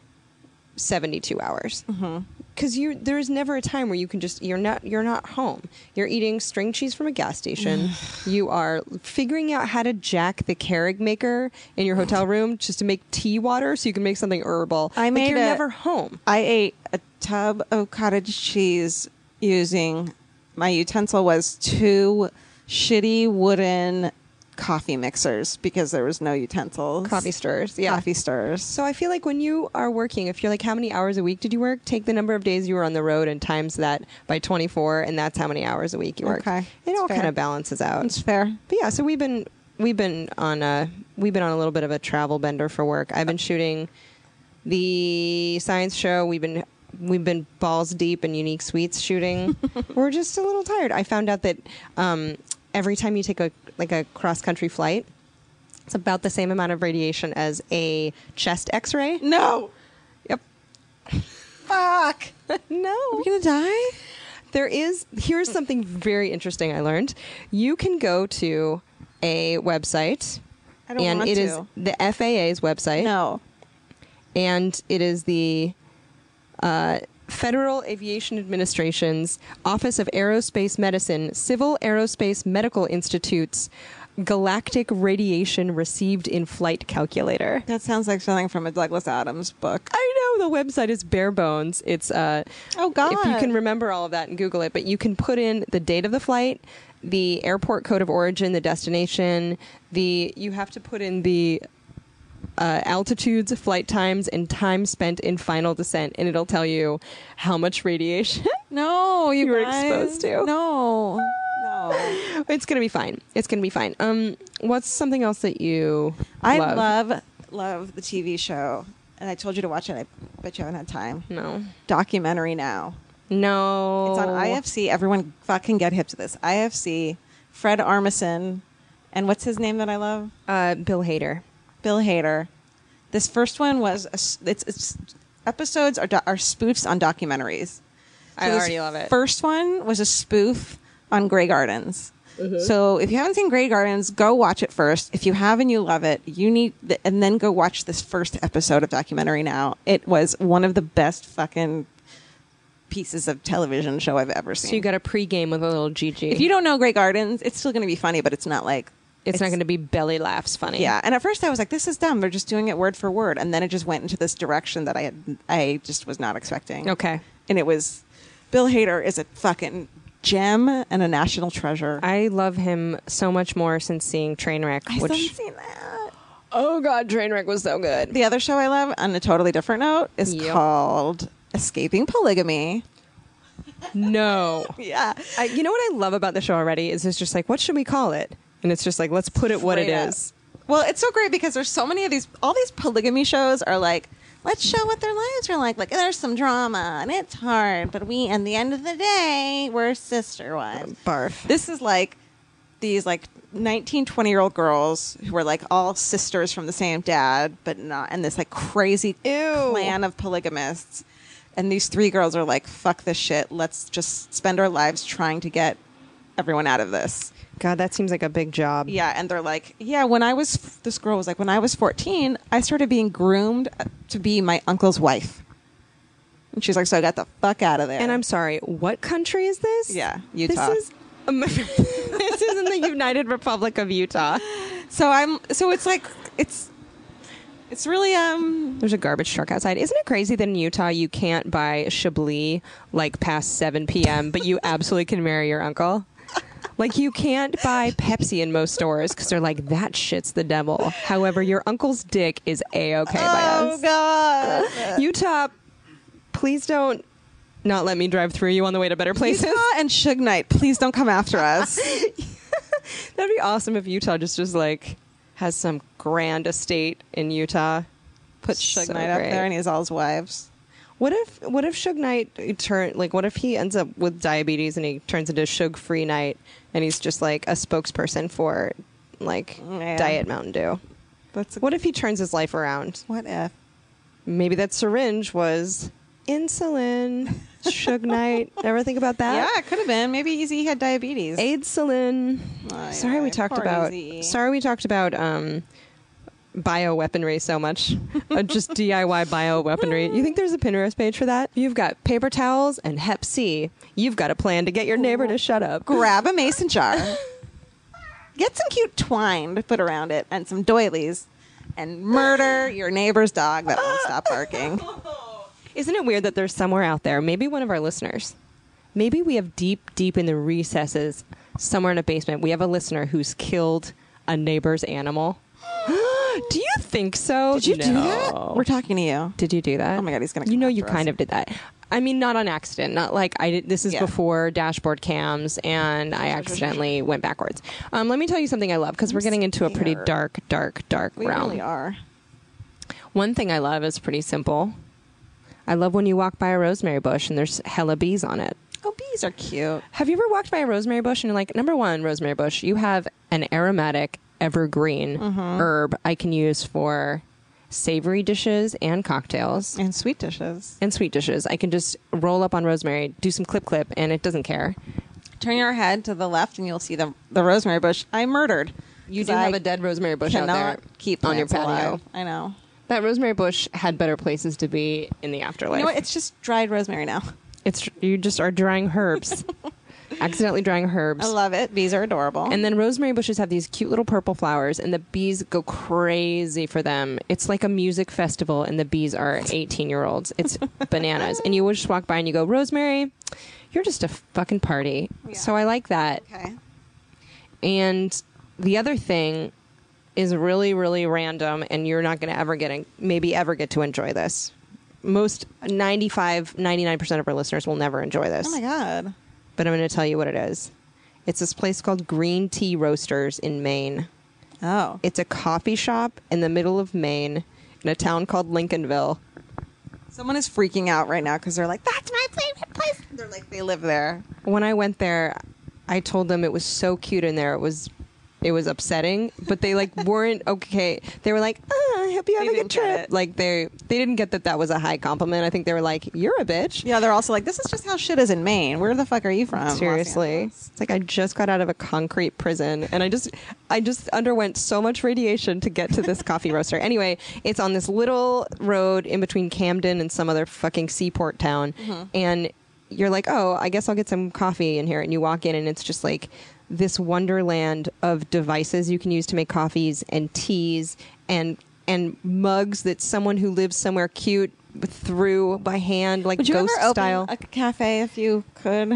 Speaker 2: 72 hours. Because there's never a time where you can you're not home. You're eating string cheese from a gas station. You are figuring out how to jack the Keurig maker in your hotel room just to make tea water so you can make something herbal. You're never home.
Speaker 1: I ate a tub of cottage cheese using my utensil was 2 shitty wooden coffee mixers because there was no utensils.
Speaker 2: Coffee stirrers. Yeah.
Speaker 1: Coffee stirrers.
Speaker 2: So I feel like when you are working, if you're like, how many hours a week did you work? Take the number of days you were on the road and times that by 24, and that's how many hours a week you work.
Speaker 1: Okay.
Speaker 2: It
Speaker 1: That's
Speaker 2: all
Speaker 1: fair.
Speaker 2: kind of balances out.
Speaker 1: It's fair.
Speaker 2: But yeah, so we've been on a little bit of a travel bender for work. I've been shooting the science show. We've been balls deep in Unique Sweets shooting. We're just a little tired. I found out that every time you take a cross country flight, it's about the same amount of radiation as a chest X-ray.
Speaker 1: No.
Speaker 2: Yep.
Speaker 1: Fuck.
Speaker 2: No.
Speaker 1: Are we gonna die?
Speaker 2: Here's something very interesting I learned. You can go to a website,
Speaker 1: I don't
Speaker 2: and
Speaker 1: want
Speaker 2: it
Speaker 1: to.
Speaker 2: is the FAA's website.
Speaker 1: No.
Speaker 2: And it is the Federal Aviation Administration's Office of Aerospace Medicine, Civil Aerospace Medical Institute's Galactic Radiation Received in Flight Calculator.
Speaker 1: That sounds like something from a Douglas Adams book.
Speaker 2: I know, the website is bare bones. It's
Speaker 1: Oh, God.
Speaker 2: if you can remember all of that and Google it, but you can put in the date of the flight, the airport code of origin, the destination, you have to put in the altitudes, flight times, and time spent in final descent, and it'll tell you how much radiation
Speaker 1: No,
Speaker 2: you were
Speaker 1: guys.
Speaker 2: exposed to.
Speaker 1: No.
Speaker 2: It's gonna be fine. It's gonna be fine. What's something else that you
Speaker 1: I
Speaker 2: love?
Speaker 1: love the TV show, and I told you to watch it. I bet you haven't had time.
Speaker 2: No.
Speaker 1: Documentary Now.
Speaker 2: No.
Speaker 1: It's on IFC. Everyone fucking get hip to this. IFC. Fred Armisen, and what's his name that I love?
Speaker 2: Bill Hader.
Speaker 1: Bill Hader. This first one was it's episodes are spoofs on documentaries.
Speaker 2: I
Speaker 1: this
Speaker 2: already love it.
Speaker 1: First one was a spoof on Grey Gardens.
Speaker 4: So if you haven't seen Grey Gardens, go watch it first. If you have and you love it, and then go watch this first episode of Documentary Now. It was one of the best fucking pieces of television show I've ever seen.
Speaker 2: So you got a pregame with a little GG.
Speaker 4: If you don't know Grey Gardens, it's still going to be funny, but it's not like...
Speaker 2: It's not going to be belly laughs funny.
Speaker 4: Yeah, and at first I was like, this is dumb. They're just doing it word for word. And then it just went into this direction that I just was not expecting.
Speaker 2: Okay.
Speaker 4: And it was... Bill Hader is a fucking gem and a national treasure.
Speaker 2: I love him so much more since seeing Trainwreck.
Speaker 4: I still haven't seen that.
Speaker 2: Oh, God, Trainwreck was so good.
Speaker 4: The other show I love, on a totally different note, is called Escaping Polygamy.
Speaker 2: No.
Speaker 4: Yeah.
Speaker 2: You know what I love about the show already is it's just like, what should we call it? And it's just like, let's put it what it is.
Speaker 4: Well, it's so great because there's so many of these, all these polygamy shows are like, let's show what their lives are like. Like, there's some drama and it's hard, but at the end of the day, we're sister wives.
Speaker 2: Barf.
Speaker 4: This is like these like 19, 20-year-old girls who are like all sisters from the same dad, but not, and this like crazy clan of polygamists. And these three girls are like, fuck this shit. Let's just spend our lives trying to get everyone out of this.
Speaker 2: God, that seems like a big job.
Speaker 4: Yeah, and they're like, yeah, this girl was like, when I was 14, I started being groomed to be my uncle's wife. And she's like, so I got the fuck out of there.
Speaker 2: And I'm sorry, what country is this?
Speaker 4: Yeah, Utah.
Speaker 2: This is in the United Republic of Utah.
Speaker 4: So it's like, it's really,
Speaker 2: There's a garbage truck outside. Isn't it crazy that in Utah you can't buy Chablis like past 7 p.m., but you absolutely can marry your uncle? Like, you can't buy Pepsi in most stores because they're like, that shit's the devil. However, your uncle's dick is A-okay by us.
Speaker 4: Oh, God.
Speaker 2: Utah, please don't not let me drive through you on the way to better places.
Speaker 4: Utah and Suge Knight, please don't come after us.
Speaker 2: That'd be awesome if Utah just like has some grand estate in Utah.
Speaker 4: Put Suge Knight up there and he has all his wives.
Speaker 2: What if Suge Knight what if he ends up with diabetes and he turns into Suge Free Knight and he's just like a spokesperson for like Diet Mountain Dew? What if he turns his life around?
Speaker 4: What if?
Speaker 2: Maybe that syringe was insulin. Suge Knight. Ever think about that?
Speaker 4: Yeah, it could have been. Maybe Easy had diabetes.
Speaker 2: Aidsulin. Sorry we talked about bioweaponry so much. Just DIY bioweaponry. You think there's a Pinterest page for that? You've got paper towels and Hep C. You've got a plan to get your neighbor to shut up.
Speaker 4: Grab a mason jar. Get some cute twine to put around it and some doilies and murder your neighbor's dog that won't stop barking.
Speaker 2: Isn't it weird that there's somewhere out there, maybe one of our listeners, maybe we have deep in the recesses, somewhere in a basement, we have a listener who's killed a neighbor's animal? Do you think so?
Speaker 4: Did you do that? We're talking to you.
Speaker 2: Did you do that?
Speaker 4: Oh my God, he's going to
Speaker 2: You
Speaker 4: come
Speaker 2: know
Speaker 4: after
Speaker 2: you
Speaker 4: us.
Speaker 2: kind of did that. I mean, not on accident. Not like I did. This is before dashboard cams and I accidentally went backwards. Let me tell you something I love because we're getting into a pretty dark
Speaker 4: We
Speaker 2: realm.
Speaker 4: really are.
Speaker 2: One thing I love is pretty simple. I love when you walk by a rosemary bush and there's hella bees on it.
Speaker 4: Oh, bees are cute.
Speaker 2: Have you ever walked by a rosemary bush and you're like, number one, rosemary bush, you have an aromatic evergreen herb I can use for savory dishes and cocktails.
Speaker 4: And sweet dishes.
Speaker 2: And sweet dishes. I can just roll up on rosemary, do some clip, and it doesn't care.
Speaker 4: Turn your head to the left and you'll see the rosemary bush I murdered.
Speaker 2: You do have a dead rosemary bush out there
Speaker 4: keep
Speaker 2: on your
Speaker 4: plants
Speaker 2: patio.
Speaker 4: alive. I know.
Speaker 2: That rosemary bush had better places to be in the afterlife.
Speaker 4: You know what? It's just dried rosemary now.
Speaker 2: You just are drying herbs. Accidentally drying herbs.
Speaker 4: I love it. Bees are adorable.
Speaker 2: And then rosemary bushes have these cute little purple flowers, and the bees go crazy for them. It's like a music festival, and the bees are 18-year-olds. It's bananas. And you would just walk by and you go, Rosemary, you're just a fucking party. Yeah. So I like that.
Speaker 4: Okay.
Speaker 2: And the other thing is really, really random, and you're not going to ever get to enjoy this. Most 99% of our listeners will never enjoy this.
Speaker 4: Oh my God.
Speaker 2: But I'm going to tell you what it is. It's this place called Green Tea Roasters in Maine.
Speaker 4: Oh.
Speaker 2: It's a coffee shop in the middle of Maine in a town called Lincolnville.
Speaker 4: Someone is freaking out right now because they're like, that's my favorite place. They're like, they live there.
Speaker 2: When I went there, I told them it was so cute in there. It was upsetting, but they like weren't okay. They were like, hope you have a
Speaker 4: didn't
Speaker 2: good
Speaker 4: get
Speaker 2: trip.
Speaker 4: it.
Speaker 2: Like they didn't get that was a high compliment. I think they were like, you're a bitch.
Speaker 4: Yeah, they're also like, this is just how shit is in Maine. Where the fuck are you from? Los
Speaker 2: Seriously.
Speaker 4: Angeles?
Speaker 2: It's like I just got out of a concrete prison and I just underwent so much radiation to get to this coffee roaster. Anyway, it's on this little road in between Camden and some other fucking seaport town. And you're like, oh, I guess I'll get some coffee in here. And you walk in and it's just like this wonderland of devices you can use to make coffees and teas and mugs that someone who lives somewhere cute threw by hand, like
Speaker 4: Would you
Speaker 2: ghost
Speaker 4: ever open
Speaker 2: style.
Speaker 4: a cafe if you could?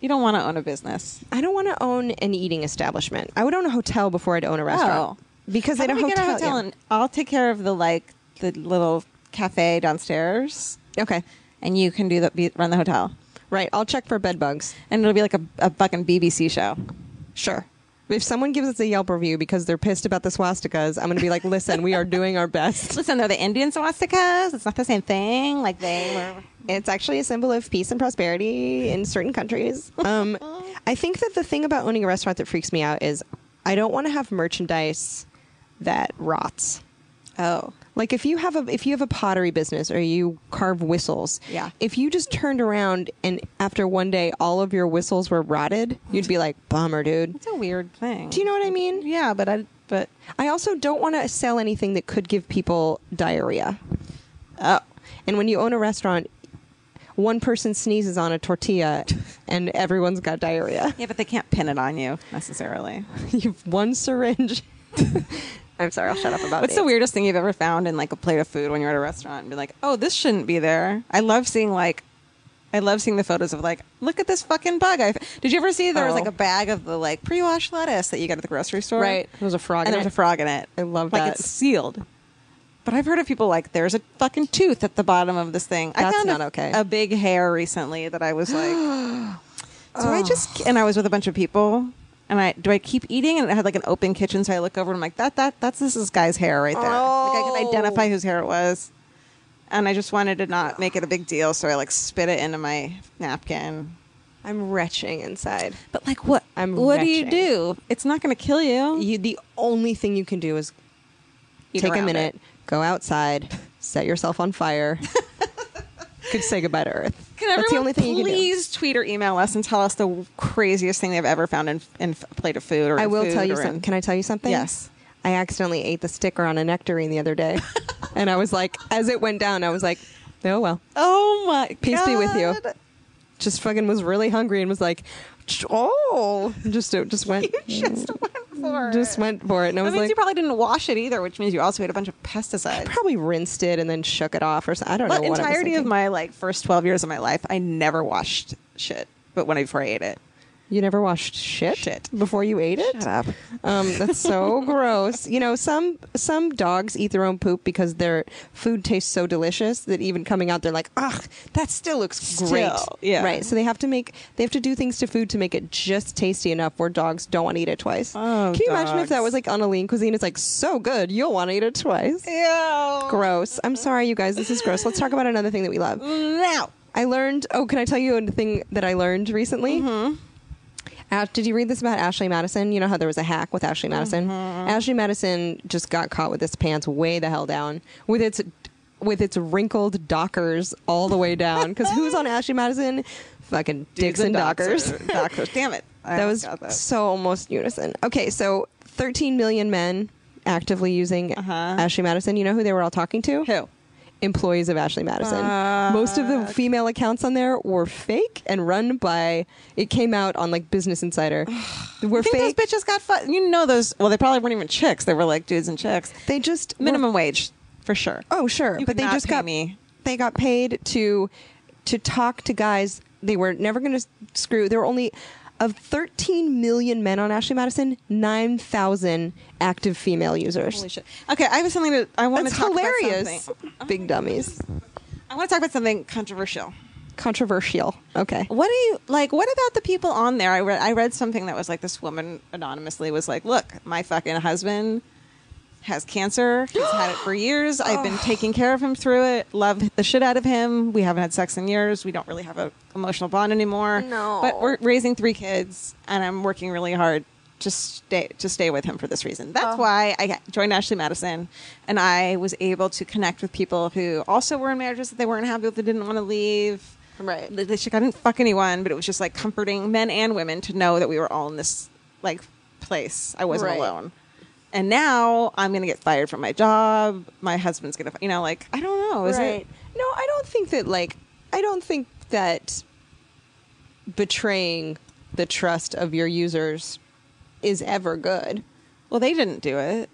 Speaker 4: You don't want to own a business.
Speaker 2: I don't want to own an eating establishment. I would own a hotel before I'd own a restaurant. Because
Speaker 4: How
Speaker 2: they
Speaker 4: about
Speaker 2: don't
Speaker 4: we get a
Speaker 2: hotel.
Speaker 4: hotel and I'll take care of the little cafe downstairs,
Speaker 2: Okay.
Speaker 4: and you can run the hotel,
Speaker 2: Right. I'll check for bed bugs.
Speaker 4: and it'll be like a fucking BBC show.
Speaker 2: Sure. If someone gives us a Yelp review because they're pissed about the swastikas, I'm going to be like, listen, we are doing our best.
Speaker 4: Listen, they're the Indian swastikas. It's not the same thing. Like they were.
Speaker 2: It's actually a symbol of peace and prosperity in certain countries. I think that the thing about owning a restaurant that freaks me out is I don't want to have merchandise that rots.
Speaker 4: Oh.
Speaker 2: Like if you have a pottery business or you carve whistles,
Speaker 4: Yeah.
Speaker 2: if you just turned around and after one day all of your whistles were rotted, you'd be like, bummer, dude.
Speaker 4: It's a weird thing.
Speaker 2: Do you know what I mean?
Speaker 4: Yeah, but
Speaker 2: I also don't want to sell anything that could give people diarrhea.
Speaker 4: oh.
Speaker 2: And when you own a restaurant, one person sneezes on a tortilla and everyone's got diarrhea.
Speaker 4: Yeah, but they can't pin it on you necessarily.
Speaker 2: You've one syringe. I'm sorry, I'll shut up about it.
Speaker 4: What's the weirdest thing you've ever found in like a plate of food when you're at a restaurant and be like, oh, this shouldn't be there? I love seeing the photos of like, look at this fucking bug. Did you ever see there was like a bag of the like pre-washed lettuce that you got at the grocery store?
Speaker 2: Right. There was a frog
Speaker 4: And
Speaker 2: in
Speaker 4: there was
Speaker 2: it.
Speaker 4: a frog in it.
Speaker 2: I love
Speaker 4: like
Speaker 2: that.
Speaker 4: it's sealed. But I've heard of people like, there's a fucking tooth at the bottom of this thing. I
Speaker 2: That's
Speaker 4: found
Speaker 2: not okay.
Speaker 4: a big hair recently that I was like, and I was with a bunch of people. And do I keep eating? And it had like an open kitchen, so I look over and I'm like, that's this guy's hair right there. Like I could identify whose hair it was. And I just wanted to not make it a big deal, so I like spit it into my napkin.
Speaker 2: I'm retching inside.
Speaker 4: But like what?
Speaker 2: I'm
Speaker 4: what do you
Speaker 2: retching.
Speaker 4: do? It's not going to kill you.
Speaker 2: The only thing you can do is
Speaker 4: Eat
Speaker 2: take a
Speaker 4: around
Speaker 2: minute,
Speaker 4: it.
Speaker 2: go outside, set yourself on fire. Could say goodbye to Earth.
Speaker 4: Can
Speaker 2: That's
Speaker 4: everyone
Speaker 2: the only thing you can do.
Speaker 4: please tweet or email us and tell us the craziest thing they've ever found in a plate of food? Or
Speaker 2: I
Speaker 4: in
Speaker 2: will
Speaker 4: food
Speaker 2: tell you
Speaker 4: or
Speaker 2: something.
Speaker 4: in-
Speaker 2: Can I tell you something?
Speaker 4: Yes.
Speaker 2: I accidentally ate the sticker on a nectarine the other day. And I was like, as it went down, I was like, oh, well.
Speaker 4: Oh my god!
Speaker 2: Peace be with you. Just fucking was really hungry and was like, oh. Just went.
Speaker 4: Just went for it.
Speaker 2: And I
Speaker 4: That
Speaker 2: was
Speaker 4: means
Speaker 2: like,
Speaker 4: you probably didn't wash it either, which means you also ate a bunch of pesticides.
Speaker 2: probably rinsed it and then shook it off or something. I don't know
Speaker 4: The
Speaker 2: what I was
Speaker 4: entirety of
Speaker 2: thinking.
Speaker 4: my like first 12 years of my life, I never washed shit. But before I ate it,
Speaker 2: You never washed shit before you ate it?
Speaker 4: shut up.
Speaker 2: That's so gross. You know, some dogs eat their own poop because their food tastes so delicious that even coming out, they're like, ugh, that still looks great.
Speaker 4: yeah.
Speaker 2: Right. So they have to do things to food to make it just tasty enough where dogs don't want to eat it twice.
Speaker 4: Oh,
Speaker 2: Can you imagine if that
Speaker 4: dogs.
Speaker 2: was like on Alie cuisine? It's like so good, you'll want to eat it twice.
Speaker 4: Ew.
Speaker 2: Gross. I'm sorry, you guys. This is gross. Let's talk about another thing that we love.
Speaker 4: Now.
Speaker 2: I learned. Oh, can I tell you a thing that I learned recently? Mm-hmm. Did you read this about Ashley Madison? You know how there was a hack with Ashley Madison?
Speaker 4: Mm-hmm.
Speaker 2: Ashley Madison just got caught with its pants way the hell down with its wrinkled dockers all the way down. Because who's on Ashley Madison? Fucking dicks and dockers.
Speaker 4: Dockers. Damn it. I
Speaker 2: That
Speaker 4: almost
Speaker 2: was
Speaker 4: got
Speaker 2: so almost unison. Okay, so 13 million men actively using Ashley Madison. You know who they were all talking to?
Speaker 4: Who?
Speaker 2: Employees of Ashley Madison. Most of the female accounts on there were fake and run by. It came out on like Business Insider. Were
Speaker 4: I think
Speaker 2: fake.
Speaker 4: those bitches got you know those. Well, they probably weren't even chicks. They were like dudes and chicks.
Speaker 2: They just
Speaker 4: Minimum wage for sure.
Speaker 2: Oh sure,
Speaker 4: You
Speaker 2: but
Speaker 4: could
Speaker 2: they
Speaker 4: not
Speaker 2: just
Speaker 4: pay
Speaker 2: got
Speaker 4: me.
Speaker 2: They got paid to talk to guys. They were never going to screw. There were only of 13 million men on Ashley Madison, 9,000 active female users.
Speaker 4: Holy shit. Okay, I have something I want
Speaker 2: That's
Speaker 4: to talk
Speaker 2: hilarious.
Speaker 4: about. Something.
Speaker 2: Big dummies.
Speaker 4: I want to talk about something controversial.
Speaker 2: Controversial. Okay.
Speaker 4: What do you like? What about the people on there? I read something that was like this woman anonymously was like, "Look, my fucking husband has cancer. He's had it for years. I've been taking care of him through it. Love the shit out of him. We haven't had sex in years. We don't really have an emotional bond anymore.
Speaker 2: No.
Speaker 4: But we're raising 3 kids, and I'm working really hard stay with him for this reason. That's why I joined Ashley Madison, and I was able to connect with people who also were in marriages that they weren't happy with, they didn't want to leave.
Speaker 2: Right.
Speaker 4: I didn't fuck anyone, but it was just like comforting men and women to know that we were all in this like place. I wasn't alone. And now I'm going to get fired from my job. My husband's going to, like, I don't know. Is it?
Speaker 2: No, I don't think that betraying the trust of your users is ever good.
Speaker 4: Well, they didn't do it.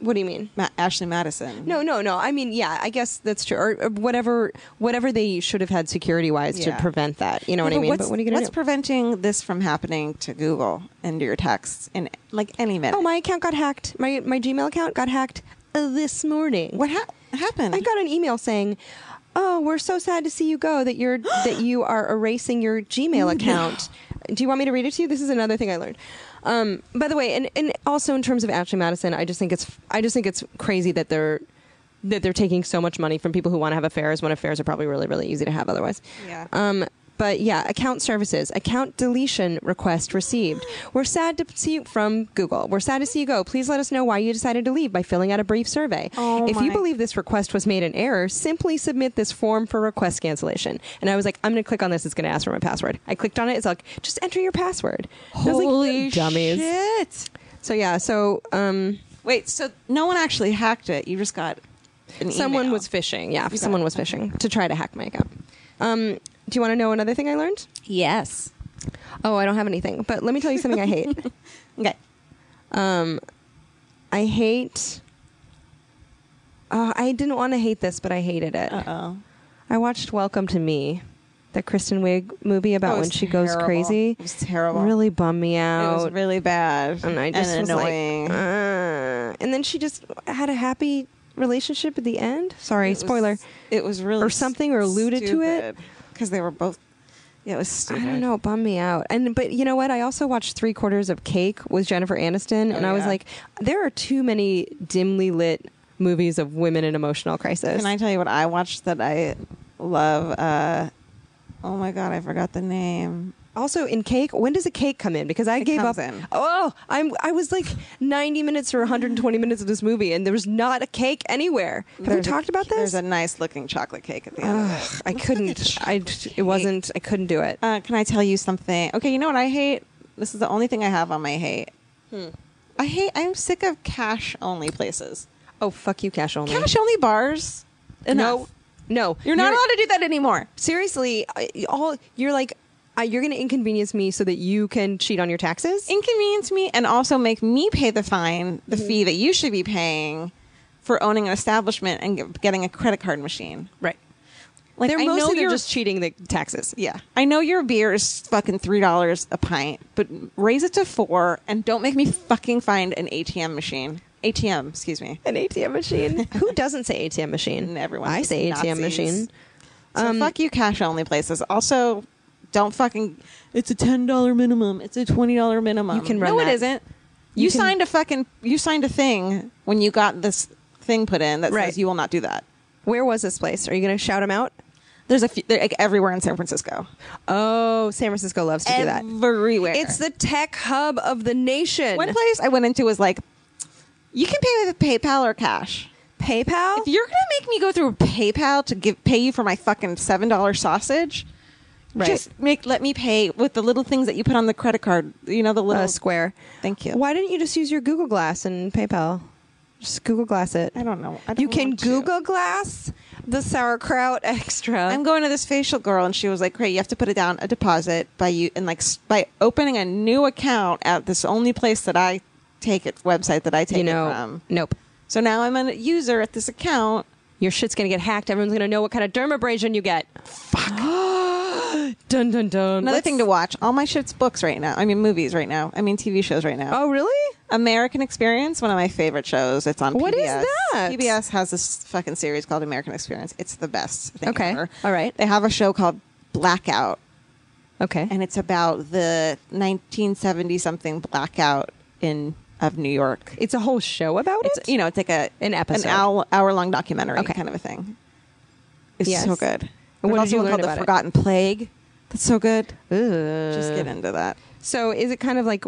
Speaker 2: What do you mean?
Speaker 4: Ashley Madison.
Speaker 2: No. I mean, yeah, I guess that's true. Or whatever they should have had security-wise to prevent that. You know what I mean? But what are you going to do?
Speaker 4: What's preventing this from happening to Google and your texts in like any minute?
Speaker 2: Oh, my account got hacked. My Gmail account got hacked this morning.
Speaker 4: What happened?
Speaker 2: I got an email saying, "Oh, we're so sad to see you go. That you are erasing your Gmail account." Do you want me to read it to you? This is another thing I learned. By the way, and also in terms of Ashley Madison, I just think it's crazy that they're taking so much money from people who want to have affairs when affairs are probably really, really easy to have otherwise.
Speaker 4: Yeah.
Speaker 2: But yeah, account services, account deletion request received. We're sad to see you from Google. We're sad to see you go. Please let us know why you decided to leave by filling out a brief survey. If you believe this request was made in error, simply submit this form for request cancellation. And I was like, I'm going to click on this. It's going to ask for my password. I clicked on it. It's like, just enter your password.
Speaker 4: Holy
Speaker 2: dummies.
Speaker 4: shit.
Speaker 2: So yeah,
Speaker 4: wait, so no one actually hacked it. You just got an
Speaker 2: someone
Speaker 4: email.
Speaker 2: was phishing. Yeah, someone was phishing to try to hack my account. Do you want to know another thing I learned?
Speaker 4: Yes.
Speaker 2: Oh, I don't have anything. But let me tell you something I hate.
Speaker 4: Okay.
Speaker 2: I hate... I didn't want to hate this, but I hated it.
Speaker 4: Uh-oh.
Speaker 2: I watched Welcome to Me, the Kristen Wiig movie about when she goes crazy.
Speaker 4: It was terrible.
Speaker 2: Really bummed me out.
Speaker 4: It was really bad.
Speaker 2: And I just was
Speaker 4: annoying.
Speaker 2: like... And then she just had a happy relationship at the end. Sorry, spoiler.
Speaker 4: It was really...
Speaker 2: Or something, or alluded to it.
Speaker 4: Because they were both... Yeah, it was stupid.
Speaker 2: I don't know, it bummed me out. But you know what? I also watched 3/4 of Cake with Jennifer Aniston, and I was like, there are too many dimly lit movies of women in emotional crisis.
Speaker 4: Can I tell you what I watched that I love? Oh my God, I forgot the name.
Speaker 2: Also, in Cake, when does a cake come in? Because I gave up. I was like 90 minutes or 120 minutes of this movie, and there was not a cake anywhere. Have we talked about this?
Speaker 4: There's a nice looking chocolate cake at the end of it.
Speaker 2: I couldn't. I couldn't do it.
Speaker 4: Can I tell you something? Okay, you know what I hate? This is the only thing I have on my hate. I'm sick of cash only places.
Speaker 2: Oh, fuck you, cash only.
Speaker 4: Cash only bars. Enough.
Speaker 2: No.
Speaker 4: You're not allowed to do that anymore.
Speaker 2: Seriously, you're like, you're going to inconvenience me so that you can cheat on your taxes?
Speaker 4: Inconvenience me and also make me pay the fine, the fee that you should be paying for owning an establishment and getting a credit card machine.
Speaker 2: Right.
Speaker 4: Like,
Speaker 2: they're mostly just cheating the taxes.
Speaker 4: Yeah. I know your beer is fucking $3 a pint, but raise it to $4 and don't make me fucking find an ATM machine. ATM, excuse me.
Speaker 2: An ATM machine? Who doesn't say ATM machine?
Speaker 4: Everyone.
Speaker 2: I say
Speaker 4: Nazis.
Speaker 2: ATM machine.
Speaker 4: So fuck you, cash only places. Also, don't fucking. It's a $10 minimum. It's a $20 minimum.
Speaker 2: You can run
Speaker 4: No,
Speaker 2: that.
Speaker 4: it isn't. You signed a thing when you got this thing put in that says you will not do that.
Speaker 2: Where was this place? Are you going to shout them out?
Speaker 4: There's a few, like everywhere in San Francisco.
Speaker 2: Oh, San Francisco loves to do that.
Speaker 4: Everywhere.
Speaker 2: It's the tech hub of the nation.
Speaker 4: One place I went into was like, you can pay with PayPal or cash.
Speaker 2: PayPal?
Speaker 4: If you're gonna make me go through PayPal to pay you for my fucking $7 sausage, just let me pay with the little things that you put on the credit card. You know, the little
Speaker 2: Square.
Speaker 4: Thank you.
Speaker 2: Why didn't you just use your Google Glass and PayPal? Just Google Glass it.
Speaker 4: I don't know.
Speaker 2: You can Google Glass the sauerkraut extra.
Speaker 4: I'm going to this facial girl, and she was like, "Great, you have to put down a deposit by opening a new account at this only place that I take it website that I take it from."
Speaker 2: Nope.
Speaker 4: So now I'm a user at this account.
Speaker 2: Your shit's gonna get hacked. Everyone's gonna know what kind of dermabrasion you get. Fuck. Dun dun dun.
Speaker 4: Another thing to watch. All my shit's books right now. I mean, movies right now. I mean, TV shows right now.
Speaker 2: Oh, really?
Speaker 4: American Experience, one of my favorite shows. It's on PBS.
Speaker 2: What is that?
Speaker 4: PBS has this fucking series called American Experience. It's the best thing ever.
Speaker 2: All right.
Speaker 4: They have a show called Blackout.
Speaker 2: Okay.
Speaker 4: And it's about the 1970-something blackout of New York.
Speaker 2: It's a whole show about it?
Speaker 4: It's like
Speaker 2: an episode.
Speaker 4: An hour-long documentary kind of a thing. It's so good.
Speaker 2: And what did you learn
Speaker 4: called
Speaker 2: about
Speaker 4: The Forgotten Plague. That's so good.
Speaker 2: Ugh.
Speaker 4: Just get into that.
Speaker 2: So is it kind of like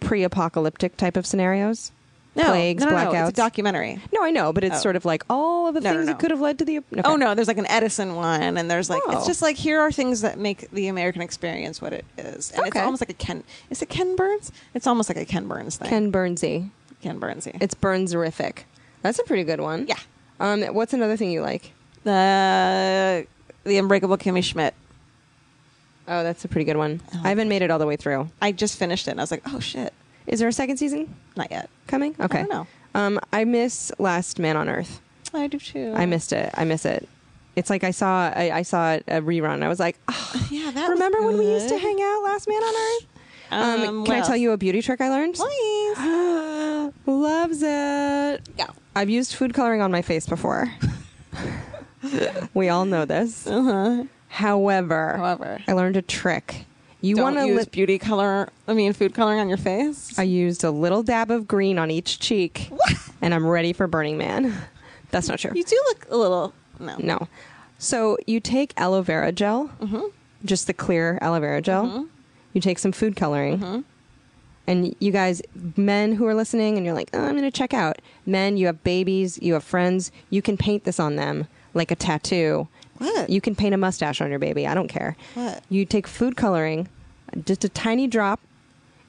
Speaker 2: pre-apocalyptic type of scenarios.
Speaker 4: No,
Speaker 2: Plagues,
Speaker 4: no,
Speaker 2: blackouts.
Speaker 4: it's a documentary.
Speaker 2: No, I know, but it's sort of like all of the things that could have led to the. Okay.
Speaker 4: Oh no, there's like an Edison one, and there's like
Speaker 2: Oh.
Speaker 4: it's just like here are things that make the American experience what it is, and it's
Speaker 2: Okay.
Speaker 4: almost like a Ken. Is it Ken Burns? It's almost like a Ken Burns thing.
Speaker 2: Ken Burnsy.
Speaker 4: Ken Burnsy.
Speaker 2: It's Burnserific. That's a pretty good one.
Speaker 4: Yeah.
Speaker 2: What's another thing you like?
Speaker 4: The Unbreakable Kimmy Schmidt.
Speaker 2: Oh, that's a pretty good one. I haven't made it all the way through.
Speaker 4: I just finished it, and I was like, oh shit,
Speaker 2: Is there a second season
Speaker 4: not yet.
Speaker 2: coming? Okay.
Speaker 4: I don't know.
Speaker 2: I miss Last Man on Earth.
Speaker 4: I do too.
Speaker 2: I missed it. I miss it. It's like I saw a rerun. I was like, oh,
Speaker 4: Yeah, that.
Speaker 2: remember
Speaker 4: was
Speaker 2: when we used to
Speaker 4: good.
Speaker 2: hang out, Last Man on Earth? Can I
Speaker 4: well,
Speaker 2: tell you a beauty trick I learned?
Speaker 4: Please.
Speaker 2: Loves it.
Speaker 4: Yeah.
Speaker 2: I've used food coloring on my face before. We all know this.
Speaker 4: Uh-huh.
Speaker 2: However, I learned a trick. You
Speaker 4: Don't
Speaker 2: want to
Speaker 4: use food coloring on your face.
Speaker 2: I used a little dab of green on each cheek, and I'm ready for Burning Man. That's not true.
Speaker 4: You do look a little.
Speaker 2: No. So you take aloe vera gel, just the clear aloe vera gel. You take some food coloring. And you guys, men who are listening, and you're like, oh, I'm going to check out. Men, you have babies, you have friends. You can paint this on them like a tattoo.
Speaker 4: What?
Speaker 2: You can paint a mustache on your baby. I don't care.
Speaker 4: What?
Speaker 2: You take food coloring, just a tiny drop,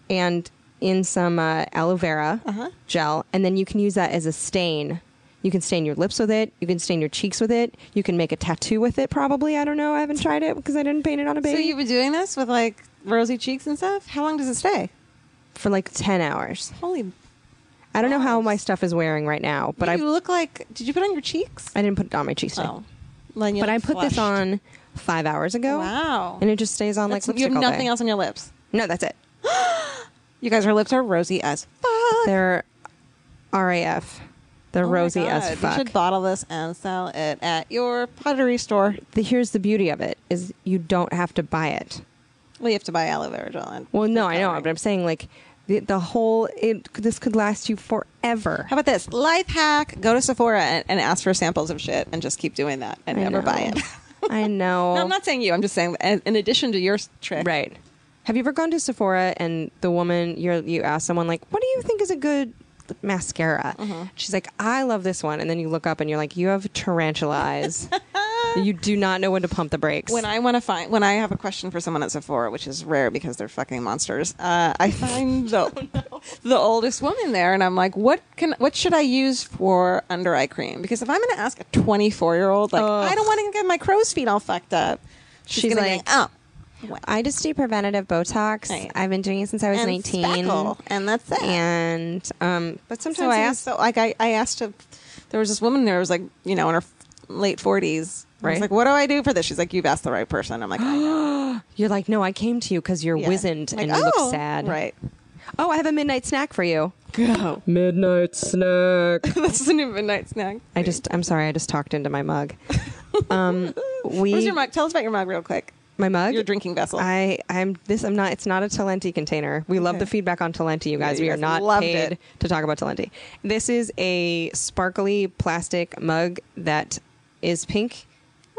Speaker 2: and in some aloe vera gel, and then you can use that as a stain. You can stain your lips with it. You can stain your cheeks with it. You can make a tattoo with it, probably. I don't know. I haven't tried it because I didn't paint it on a baby.
Speaker 4: So you've been doing this with like rosy cheeks and stuff? How long does it stay?
Speaker 2: For like 10 hours.
Speaker 4: Holy.
Speaker 2: I don't know how my stuff is wearing right now, but
Speaker 4: You look like. Did you put it on your cheeks?
Speaker 2: I didn't put it on my cheeks today.
Speaker 4: Oh. Then you
Speaker 2: But I
Speaker 4: look
Speaker 2: put this
Speaker 4: flushed.
Speaker 2: on 5 hours ago.
Speaker 4: Wow.
Speaker 2: And it just stays on like
Speaker 4: That's-
Speaker 2: lipstick
Speaker 4: you have
Speaker 2: all
Speaker 4: nothing
Speaker 2: day.
Speaker 4: else on your lips.
Speaker 2: No, that's it.
Speaker 4: You guys, her lips are rosy as fuck.
Speaker 2: They're RAF. They're
Speaker 4: Oh my
Speaker 2: rosy
Speaker 4: God.
Speaker 2: as fuck.
Speaker 4: You should bottle this and sell it at your pottery store.
Speaker 2: Here's the beauty of it is you don't have to buy it.
Speaker 4: Well, you have to buy aloe vera gel. And
Speaker 2: Well, no,
Speaker 4: food
Speaker 2: I know,
Speaker 4: coloring.
Speaker 2: but I'm saying like the whole this could last you forever.
Speaker 4: How about this? Life hack. Go to Sephora and ask for samples of shit and just keep doing that and
Speaker 2: I
Speaker 4: never
Speaker 2: know.
Speaker 4: buy it.
Speaker 2: I know.
Speaker 4: No, I'm not saying you. I'm just saying in addition to your trick.
Speaker 2: Right. Have you ever gone to Sephora and the woman you ask someone like, "What do you think is a good mascara?" She's like, "I love this one," and then you look up and you're like, "You have tarantula eyes. You do not know when to pump the brakes."
Speaker 4: When I have a question for someone at Sephora, which is rare because they're fucking monsters, I find the oldest woman there, and I'm like, what should I use for under eye cream? Because if I'm going to ask a 24-year-old, like, I don't want to get my crow's feet all fucked up, she's gonna
Speaker 2: like,
Speaker 4: be like, oh,
Speaker 2: I just do preventative Botox.
Speaker 4: Right.
Speaker 2: I've been doing it since I was
Speaker 4: and
Speaker 2: 19.
Speaker 4: speckle, and that's it.
Speaker 2: And but sometimes
Speaker 4: So I asked there was this woman there who was like, in her late 40s. I
Speaker 2: Right.
Speaker 4: was like, what do I do for this? She's like, you've asked the right person. I'm like, I know.
Speaker 2: you're like, "No, I came to you because you're
Speaker 4: Yeah.
Speaker 2: wizened
Speaker 4: Like,
Speaker 2: and you look sad."
Speaker 4: Right.
Speaker 2: Oh, I have a midnight snack for you.
Speaker 4: Go.
Speaker 2: Midnight snack.
Speaker 4: This is a new midnight snack.
Speaker 2: I'm sorry, I just talked into my mug.
Speaker 4: Where's your mug? Tell us about your mug real quick.
Speaker 2: My mug?
Speaker 4: Your drinking vessel.
Speaker 2: It's not a Talenti container. We love
Speaker 4: Okay.
Speaker 2: the feedback on Talenti, you guys.
Speaker 4: Yeah, you
Speaker 2: We are
Speaker 4: guys
Speaker 2: not
Speaker 4: loved
Speaker 2: paid
Speaker 4: it.
Speaker 2: to talk about Talenti. This is a sparkly plastic mug that is pink.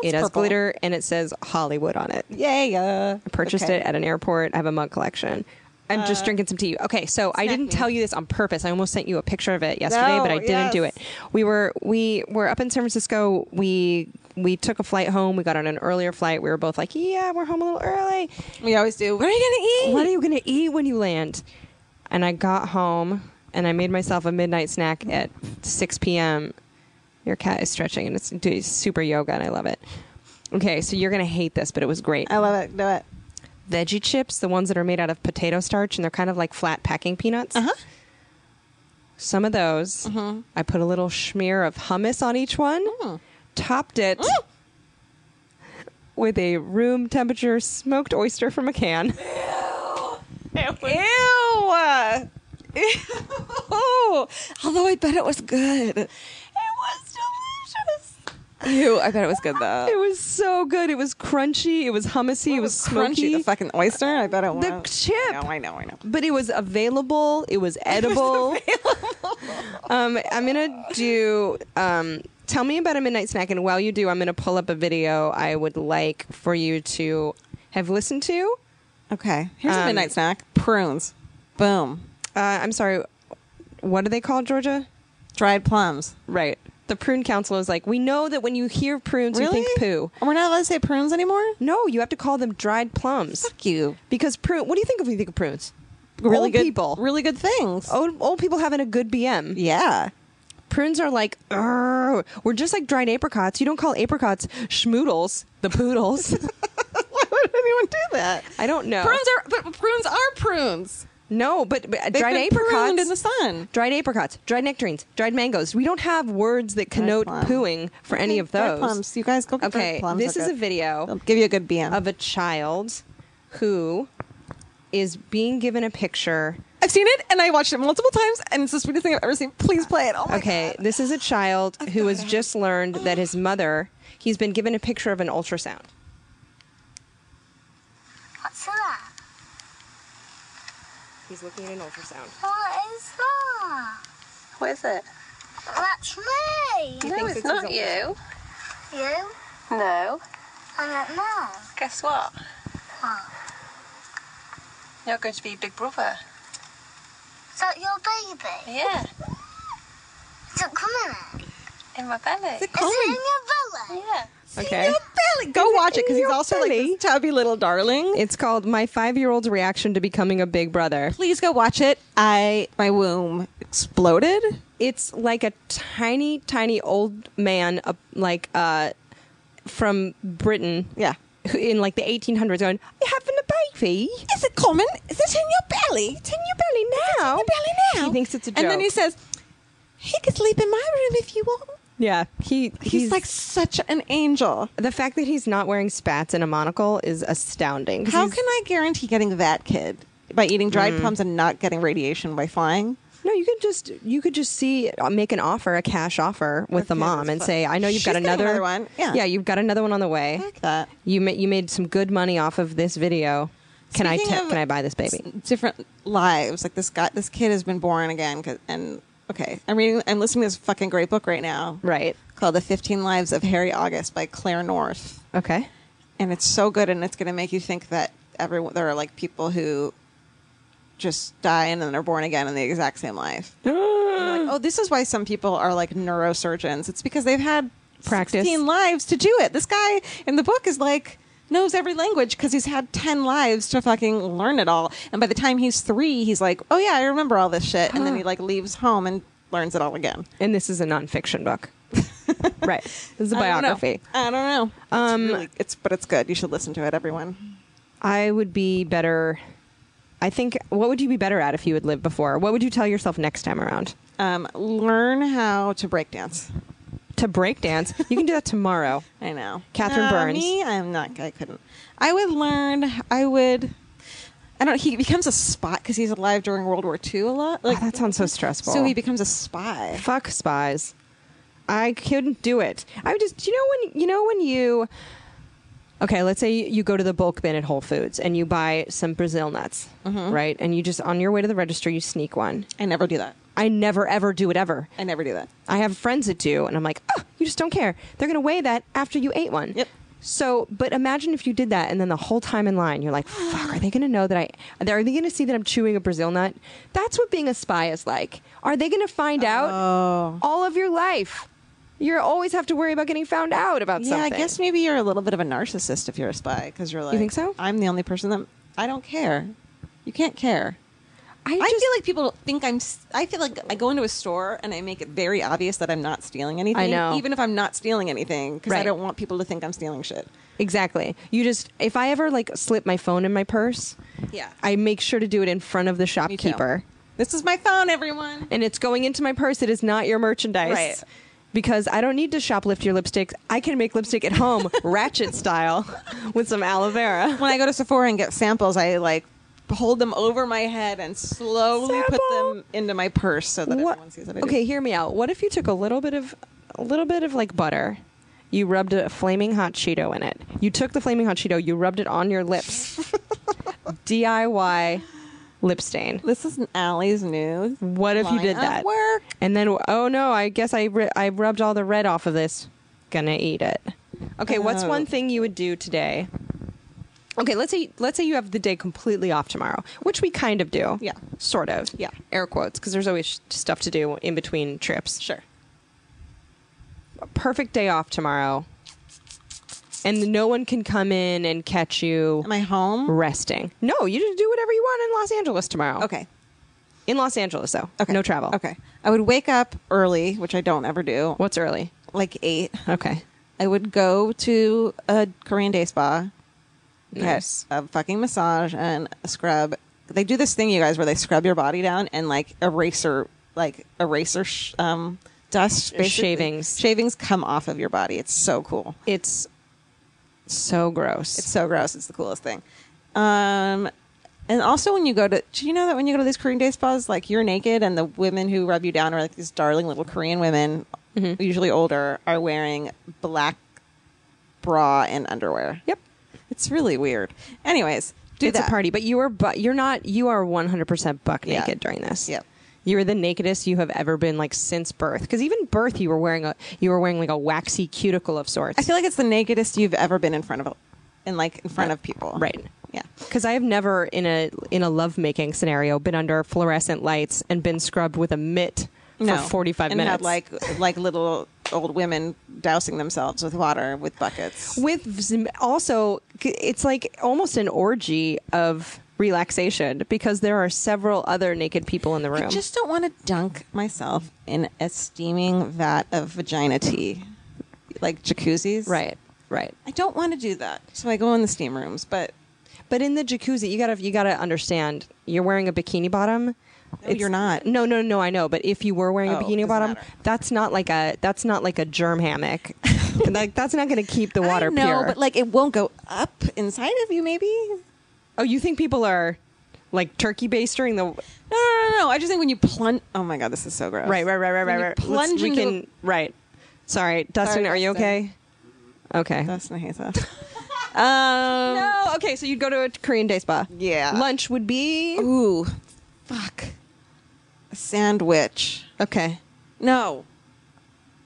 Speaker 2: It has
Speaker 4: purple.
Speaker 2: glitter and it says Hollywood on it.
Speaker 4: Yay.
Speaker 2: I purchased it at an airport. I have a mug collection. I'm just drinking some tea. Okay, so I didn't tell you this on purpose. I almost sent you a picture of it yesterday, but I didn't do it. We were up in San Francisco. We took a flight home. We got on an earlier flight. We were both like, yeah, we're home a little early.
Speaker 4: We always do. What are you going to eat?
Speaker 2: What are you going to eat when you land? And I got home and I made myself a midnight snack at 6 p.m. Your cat is stretching and it's doing super yoga and I love it. Okay, so you're going to hate this, but it was great.
Speaker 4: I love it. Do it.
Speaker 2: Veggie chips, the ones that are made out of potato starch and they're kind of like flat packing peanuts.
Speaker 4: Uh-huh.
Speaker 2: Some of those. I put a little smear of hummus on each one. Topped it with a room temperature smoked oyster from a can.
Speaker 4: Ew. Ew. Although I bet it was good.
Speaker 2: It was delicious.
Speaker 4: Ew. I bet it was good though.
Speaker 2: It was so good. It was crunchy. It was hummusy. It was smoky.
Speaker 4: crunchy. The fucking oyster. I bet it was.
Speaker 2: The chip.
Speaker 4: I know.
Speaker 2: But it was available. It was edible. I'm gonna do. Tell me about a midnight snack, and while you do, I'm gonna pull up a video I would like for you to have listened to.
Speaker 4: Okay. Here's a midnight snack. Prunes. Boom.
Speaker 2: I'm sorry. What are they called, Georgia?
Speaker 4: Dried plums.
Speaker 2: Right. The prune council is like, we know that when you hear prunes,
Speaker 4: Really?
Speaker 2: you think poo.
Speaker 4: We're not allowed to say prunes anymore?
Speaker 2: No, you have to call them dried plums.
Speaker 4: Fuck you.
Speaker 2: Because prune. What do you think of when you think of prunes?
Speaker 4: Really
Speaker 2: Old
Speaker 4: good
Speaker 2: people.
Speaker 4: Really good things.
Speaker 2: Old people having a good BM.
Speaker 4: Yeah.
Speaker 2: Prunes are like, "Arr." We're just like dried apricots. You don't call apricots schmoodles, the poodles.
Speaker 4: Why would anyone do that?
Speaker 2: I don't know.
Speaker 4: Prunes are prunes.
Speaker 2: No, but
Speaker 4: They've
Speaker 2: dried
Speaker 4: been pruned
Speaker 2: apricots
Speaker 4: in the sun.
Speaker 2: Dried apricots, dried nectarines, dried mangoes. We don't have words that connote
Speaker 4: plum.
Speaker 2: pooing for any of
Speaker 4: Dried
Speaker 2: those.
Speaker 4: plums. You guys go get
Speaker 2: Okay,
Speaker 4: dried plums.
Speaker 2: this
Speaker 4: They're
Speaker 2: is a
Speaker 4: good.
Speaker 2: video
Speaker 4: They'll give you a good BM.
Speaker 2: of a child who is being given a picture.
Speaker 4: I've seen it and I watched it multiple times and it's the sweetest thing I've ever seen. Please play it. Oh my
Speaker 2: Okay,
Speaker 4: God.
Speaker 2: this is a child who has just learned that his mother, he's been given a picture of an ultrasound.
Speaker 3: What's that?
Speaker 2: He's looking at an ultrasound.
Speaker 3: What is that?
Speaker 5: What is it?
Speaker 3: That's me.
Speaker 2: He
Speaker 5: No,
Speaker 2: thinks
Speaker 5: it's
Speaker 2: it's
Speaker 5: not
Speaker 2: his
Speaker 5: you.
Speaker 3: You?
Speaker 5: No.
Speaker 3: I don't know.
Speaker 5: Guess what?
Speaker 3: What?
Speaker 5: You're going to be Big Brother.
Speaker 3: Is that your baby?
Speaker 5: Yeah.
Speaker 3: Is it coming?
Speaker 5: In my belly.
Speaker 3: Is it in your belly?
Speaker 5: Yeah.
Speaker 2: Okay.
Speaker 4: Belly. Go watch it because he's
Speaker 2: your
Speaker 4: also like
Speaker 2: belly?
Speaker 4: this chubby little darling.
Speaker 2: It's called My 5-Year-Old's Reaction to Becoming a Big Brother.
Speaker 4: Please go watch it. My womb exploded.
Speaker 2: It's like a tiny, tiny old man, from Britain.
Speaker 4: Yeah.
Speaker 2: In like the 1800s going, "You're having a baby?
Speaker 4: Is it coming? Is it in your belly?
Speaker 2: It's in your belly now.
Speaker 4: Your belly now.
Speaker 2: He thinks it's a joke.
Speaker 4: And then he says, "He can sleep in my room if you want."
Speaker 2: yeah,
Speaker 4: He's like such an angel.
Speaker 2: the fact that he's not wearing spats and a monocle is astounding. 'Cause
Speaker 4: How
Speaker 2: he's-
Speaker 4: can I guarantee getting that kid by eating dried plums and not getting radiation by flying?
Speaker 2: No, you could just see make an offer, a cash offer with the
Speaker 4: Okay,
Speaker 2: mom,
Speaker 4: that's
Speaker 2: and
Speaker 4: fine.
Speaker 2: say, "I know you've
Speaker 4: She's
Speaker 2: got
Speaker 4: getting
Speaker 2: another
Speaker 4: one. Yeah.
Speaker 2: yeah, you've got another one on the way.
Speaker 4: Like that.
Speaker 2: You made some good money off of this video. Can
Speaker 4: Speaking of
Speaker 2: can I buy this baby?"
Speaker 4: Different lives. Like this kid has been born again. I'm listening to this fucking great book right now
Speaker 2: Right.
Speaker 4: called The 15 Lives of Harry August by Claire North.
Speaker 2: Okay.
Speaker 4: And it's so good, and it's going to make you think that there are like people who just die and then are born again in the exact same life. And you're like, oh, this is why some people are like neurosurgeons. It's because they've had
Speaker 2: Practice.
Speaker 4: 16 lives to do it. This guy in the book is like knows every language because he's had 10 lives to fucking learn it all. And by the time he's 3, he's like, oh yeah, I remember all this shit. And then he like leaves home and learns it all again.
Speaker 2: And this is a nonfiction book. Right. This is a
Speaker 4: I don't know.
Speaker 2: biography.
Speaker 4: I don't know. But it's good. You should listen to it, everyone.
Speaker 2: I would be better. I think, what would you be better at if you had lived before? What would you tell yourself next time around?
Speaker 4: Learn how to break dance.
Speaker 2: To break dance? You can do that tomorrow.
Speaker 4: I know.
Speaker 2: Catherine Burns.
Speaker 4: Me, I couldn't. He becomes a spy because he's alive during World War II a lot.
Speaker 2: Oh, that sounds so stressful.
Speaker 4: So he becomes a spy.
Speaker 2: Fuck spies. I couldn't do it. I would just, when you, okay, let's say you go to the bulk bin at Whole Foods and you buy some Brazil nuts, right? And you just, on your way to the register, you sneak one.
Speaker 4: I never do that.
Speaker 2: I never, ever do it ever.
Speaker 4: I never do that.
Speaker 2: I have friends that do, and I'm like, oh, you just don't care. They're going to weigh that after you ate one.
Speaker 4: Yep.
Speaker 2: So, but imagine if you did that, and then the whole time in line, you're like, fuck, are they going to know that are they going to see that I'm chewing a Brazil nut? That's what being a spy is like. Are they going to find out all of your life? You always have to worry about getting found out about something.
Speaker 4: Yeah, I guess maybe you're a little bit of a narcissist if you're a spy because you're like,
Speaker 2: You think so?
Speaker 4: I'm the only person that I don't care. You can't care. I feel like people think I feel like I go into a store and I make it very obvious that I'm not stealing anything.
Speaker 2: I know.
Speaker 4: Even if I'm not stealing anything because I
Speaker 2: Right.
Speaker 4: don't want people to think I'm stealing shit.
Speaker 2: Exactly. If I ever like slip my phone in my purse,
Speaker 4: Yeah.
Speaker 2: I make sure to do it in front of the
Speaker 4: Me too.
Speaker 2: shopkeeper.
Speaker 4: This is my phone, everyone.
Speaker 2: And it's going into my purse. It is not your merchandise.
Speaker 4: Right.
Speaker 2: Because I don't need to shoplift your lipsticks. I can make lipstick at home, ratchet style, with some aloe vera.
Speaker 4: When I go to Sephora and get samples, I like hold them over my head and slowly put
Speaker 2: Sample?
Speaker 4: them into my purse so that everyone sees what I do.
Speaker 2: Okay, hear me out. What if you took a little bit of like butter, you rubbed a flaming hot Cheeto in it. You took the flaming hot Cheeto, you rubbed it on your lips. DIY lip stain.
Speaker 4: This is Allie's news.
Speaker 2: What if you did
Speaker 4: line of
Speaker 2: that?
Speaker 4: work.
Speaker 2: And then, oh no, I guess I rubbed all the red off of this. Gonna eat it. Okay, what's
Speaker 4: Oh.
Speaker 2: one thing you would do today? Okay, let's say you have the day completely off tomorrow, which we kind of do.
Speaker 4: Yeah.
Speaker 2: Sort of.
Speaker 4: Yeah.
Speaker 2: Air quotes, because there's always stuff to do in between trips.
Speaker 4: Sure.
Speaker 2: A perfect day off tomorrow. And no one can come in and catch you
Speaker 4: Am I home?
Speaker 2: resting. No, you just do whatever you want in Los Angeles tomorrow.
Speaker 4: Okay.
Speaker 2: In Los Angeles, though.
Speaker 4: Okay.
Speaker 2: No travel.
Speaker 4: Okay. I would wake up early, which I don't ever do.
Speaker 2: What's early?
Speaker 4: Like 8.
Speaker 2: Okay.
Speaker 4: I would go to a Korean day spa,
Speaker 2: Nice.
Speaker 4: get a fucking massage and a scrub. They do this thing, you guys, where they scrub your body down and like eraser dust, basically. Shavings come off of your body. It's so cool.
Speaker 2: It's so gross.
Speaker 4: It's so gross. It's the coolest thing. And also when you go to, do you know that when you go to these Korean day spas, like you're naked and the women who rub you down are like these darling little Korean women, usually older, are wearing black bra and underwear.
Speaker 2: Yep.
Speaker 4: It's really weird. Anyways,
Speaker 2: It's a party, but you are 100% buck
Speaker 4: Yeah.
Speaker 2: naked during this.
Speaker 4: Yep.
Speaker 2: You were the nakedest you have ever been, like, since birth. Because even birth, you were wearing like a waxy cuticle of sorts.
Speaker 4: I feel like it's the nakedest you've ever been in front of people.
Speaker 2: Right.
Speaker 4: Yeah.
Speaker 2: Because I have never in a lovemaking scenario been under fluorescent lights and been scrubbed with a mitt for 45
Speaker 4: and
Speaker 2: minutes.
Speaker 4: had like little old women dousing themselves with water with buckets.
Speaker 2: Also, it's like almost an orgy of relaxation because there are several other naked people in the room.
Speaker 4: I just don't want to dunk myself in a steaming vat of vagina tea, like jacuzzis.
Speaker 2: Right.
Speaker 4: I don't want to do that, so I go in the steam rooms. But
Speaker 2: in the jacuzzi, you gotta understand, you're wearing a bikini bottom.
Speaker 4: you're not.
Speaker 2: No, I know. But if you were wearing a
Speaker 4: Oh,
Speaker 2: bikini
Speaker 4: doesn't
Speaker 2: bottom,
Speaker 4: matter.
Speaker 2: that's not like a germ hammock. Like that's not going to keep the water
Speaker 4: I know,
Speaker 2: pure.
Speaker 4: but like it won't go up inside of you. Maybe.
Speaker 2: Oh, you think people are like turkey bastering the?
Speaker 4: No. I just think when you plunge. Oh my god, this is so gross.
Speaker 2: Right.
Speaker 4: When you plunge into
Speaker 2: right. Sorry, Dustin.
Speaker 4: Sorry,
Speaker 2: Are you
Speaker 4: Dustin.
Speaker 2: okay? Okay.
Speaker 4: Dustin hates us.
Speaker 2: No. Okay, so you'd go to a Korean day spa.
Speaker 4: Yeah.
Speaker 2: Lunch would be.
Speaker 4: Ooh, fuck. A sandwich.
Speaker 2: Okay.
Speaker 4: No.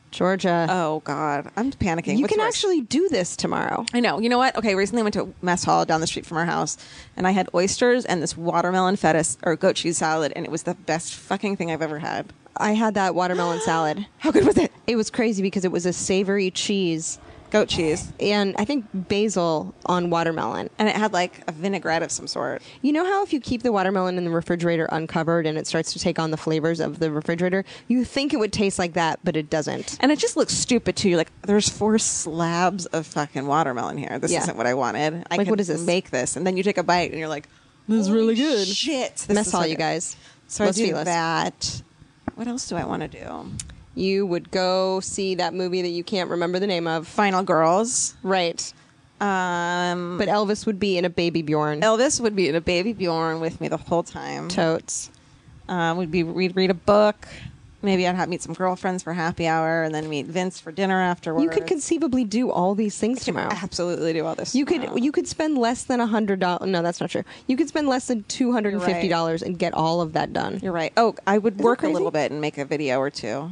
Speaker 2: Georgia.
Speaker 4: Oh god, I'm panicking.
Speaker 2: you
Speaker 4: What's
Speaker 2: can
Speaker 4: yours?
Speaker 2: actually do this tomorrow.
Speaker 4: I know. You know what? Okay, recently I went to a mess hall down the street from our house, and I had oysters and this watermelon feta or goat cheese salad, and it was the best fucking thing I've ever had.
Speaker 2: I had that watermelon salad.
Speaker 4: How good was it?
Speaker 2: It was crazy because it was a savory cheese
Speaker 4: Goat cheese,
Speaker 2: and I think basil on watermelon.
Speaker 4: and it had like a vinaigrette of some sort.
Speaker 2: You know how if you keep the watermelon in the refrigerator uncovered and it starts to take on the flavors of the refrigerator, you think it would taste like that, but it doesn't.
Speaker 4: And it just looks stupid too. You're like, there's 4 slabs of fucking watermelon here. This
Speaker 2: Yeah.
Speaker 4: isn't what I wanted. I
Speaker 2: Like,
Speaker 4: could
Speaker 2: what is this?
Speaker 4: Make this, and then you take a bite, and you're like,
Speaker 2: This is really
Speaker 4: "Holy
Speaker 2: good."
Speaker 4: Shit, this
Speaker 2: Mess
Speaker 4: is
Speaker 2: hall,
Speaker 4: so
Speaker 2: you
Speaker 4: good."
Speaker 2: guys.
Speaker 4: So
Speaker 2: Let's
Speaker 4: I do
Speaker 2: feel us.
Speaker 4: that. What else do I want to do?
Speaker 2: You would go see that movie that you can't remember the name of.
Speaker 4: Final Girls.
Speaker 2: Right.
Speaker 4: But
Speaker 2: But Elvis would be in a Baby Bjorn.
Speaker 4: Elvis would be in a Baby Bjorn with me the whole time.
Speaker 2: Totes.
Speaker 4: We'd read a book. Maybe I'd meet some girlfriends for happy hour, and then meet Vince for dinner afterwards.
Speaker 2: You could conceivably do all these things tomorrow.
Speaker 4: absolutely do all this.
Speaker 2: You
Speaker 4: tomorrow.
Speaker 2: could spend less than $100. No, that's not true. You could spend less than $250 and get all of that done.
Speaker 4: You're right. Oh, I would
Speaker 2: that
Speaker 4: work a
Speaker 2: crazy?
Speaker 4: little bit and make a video or two.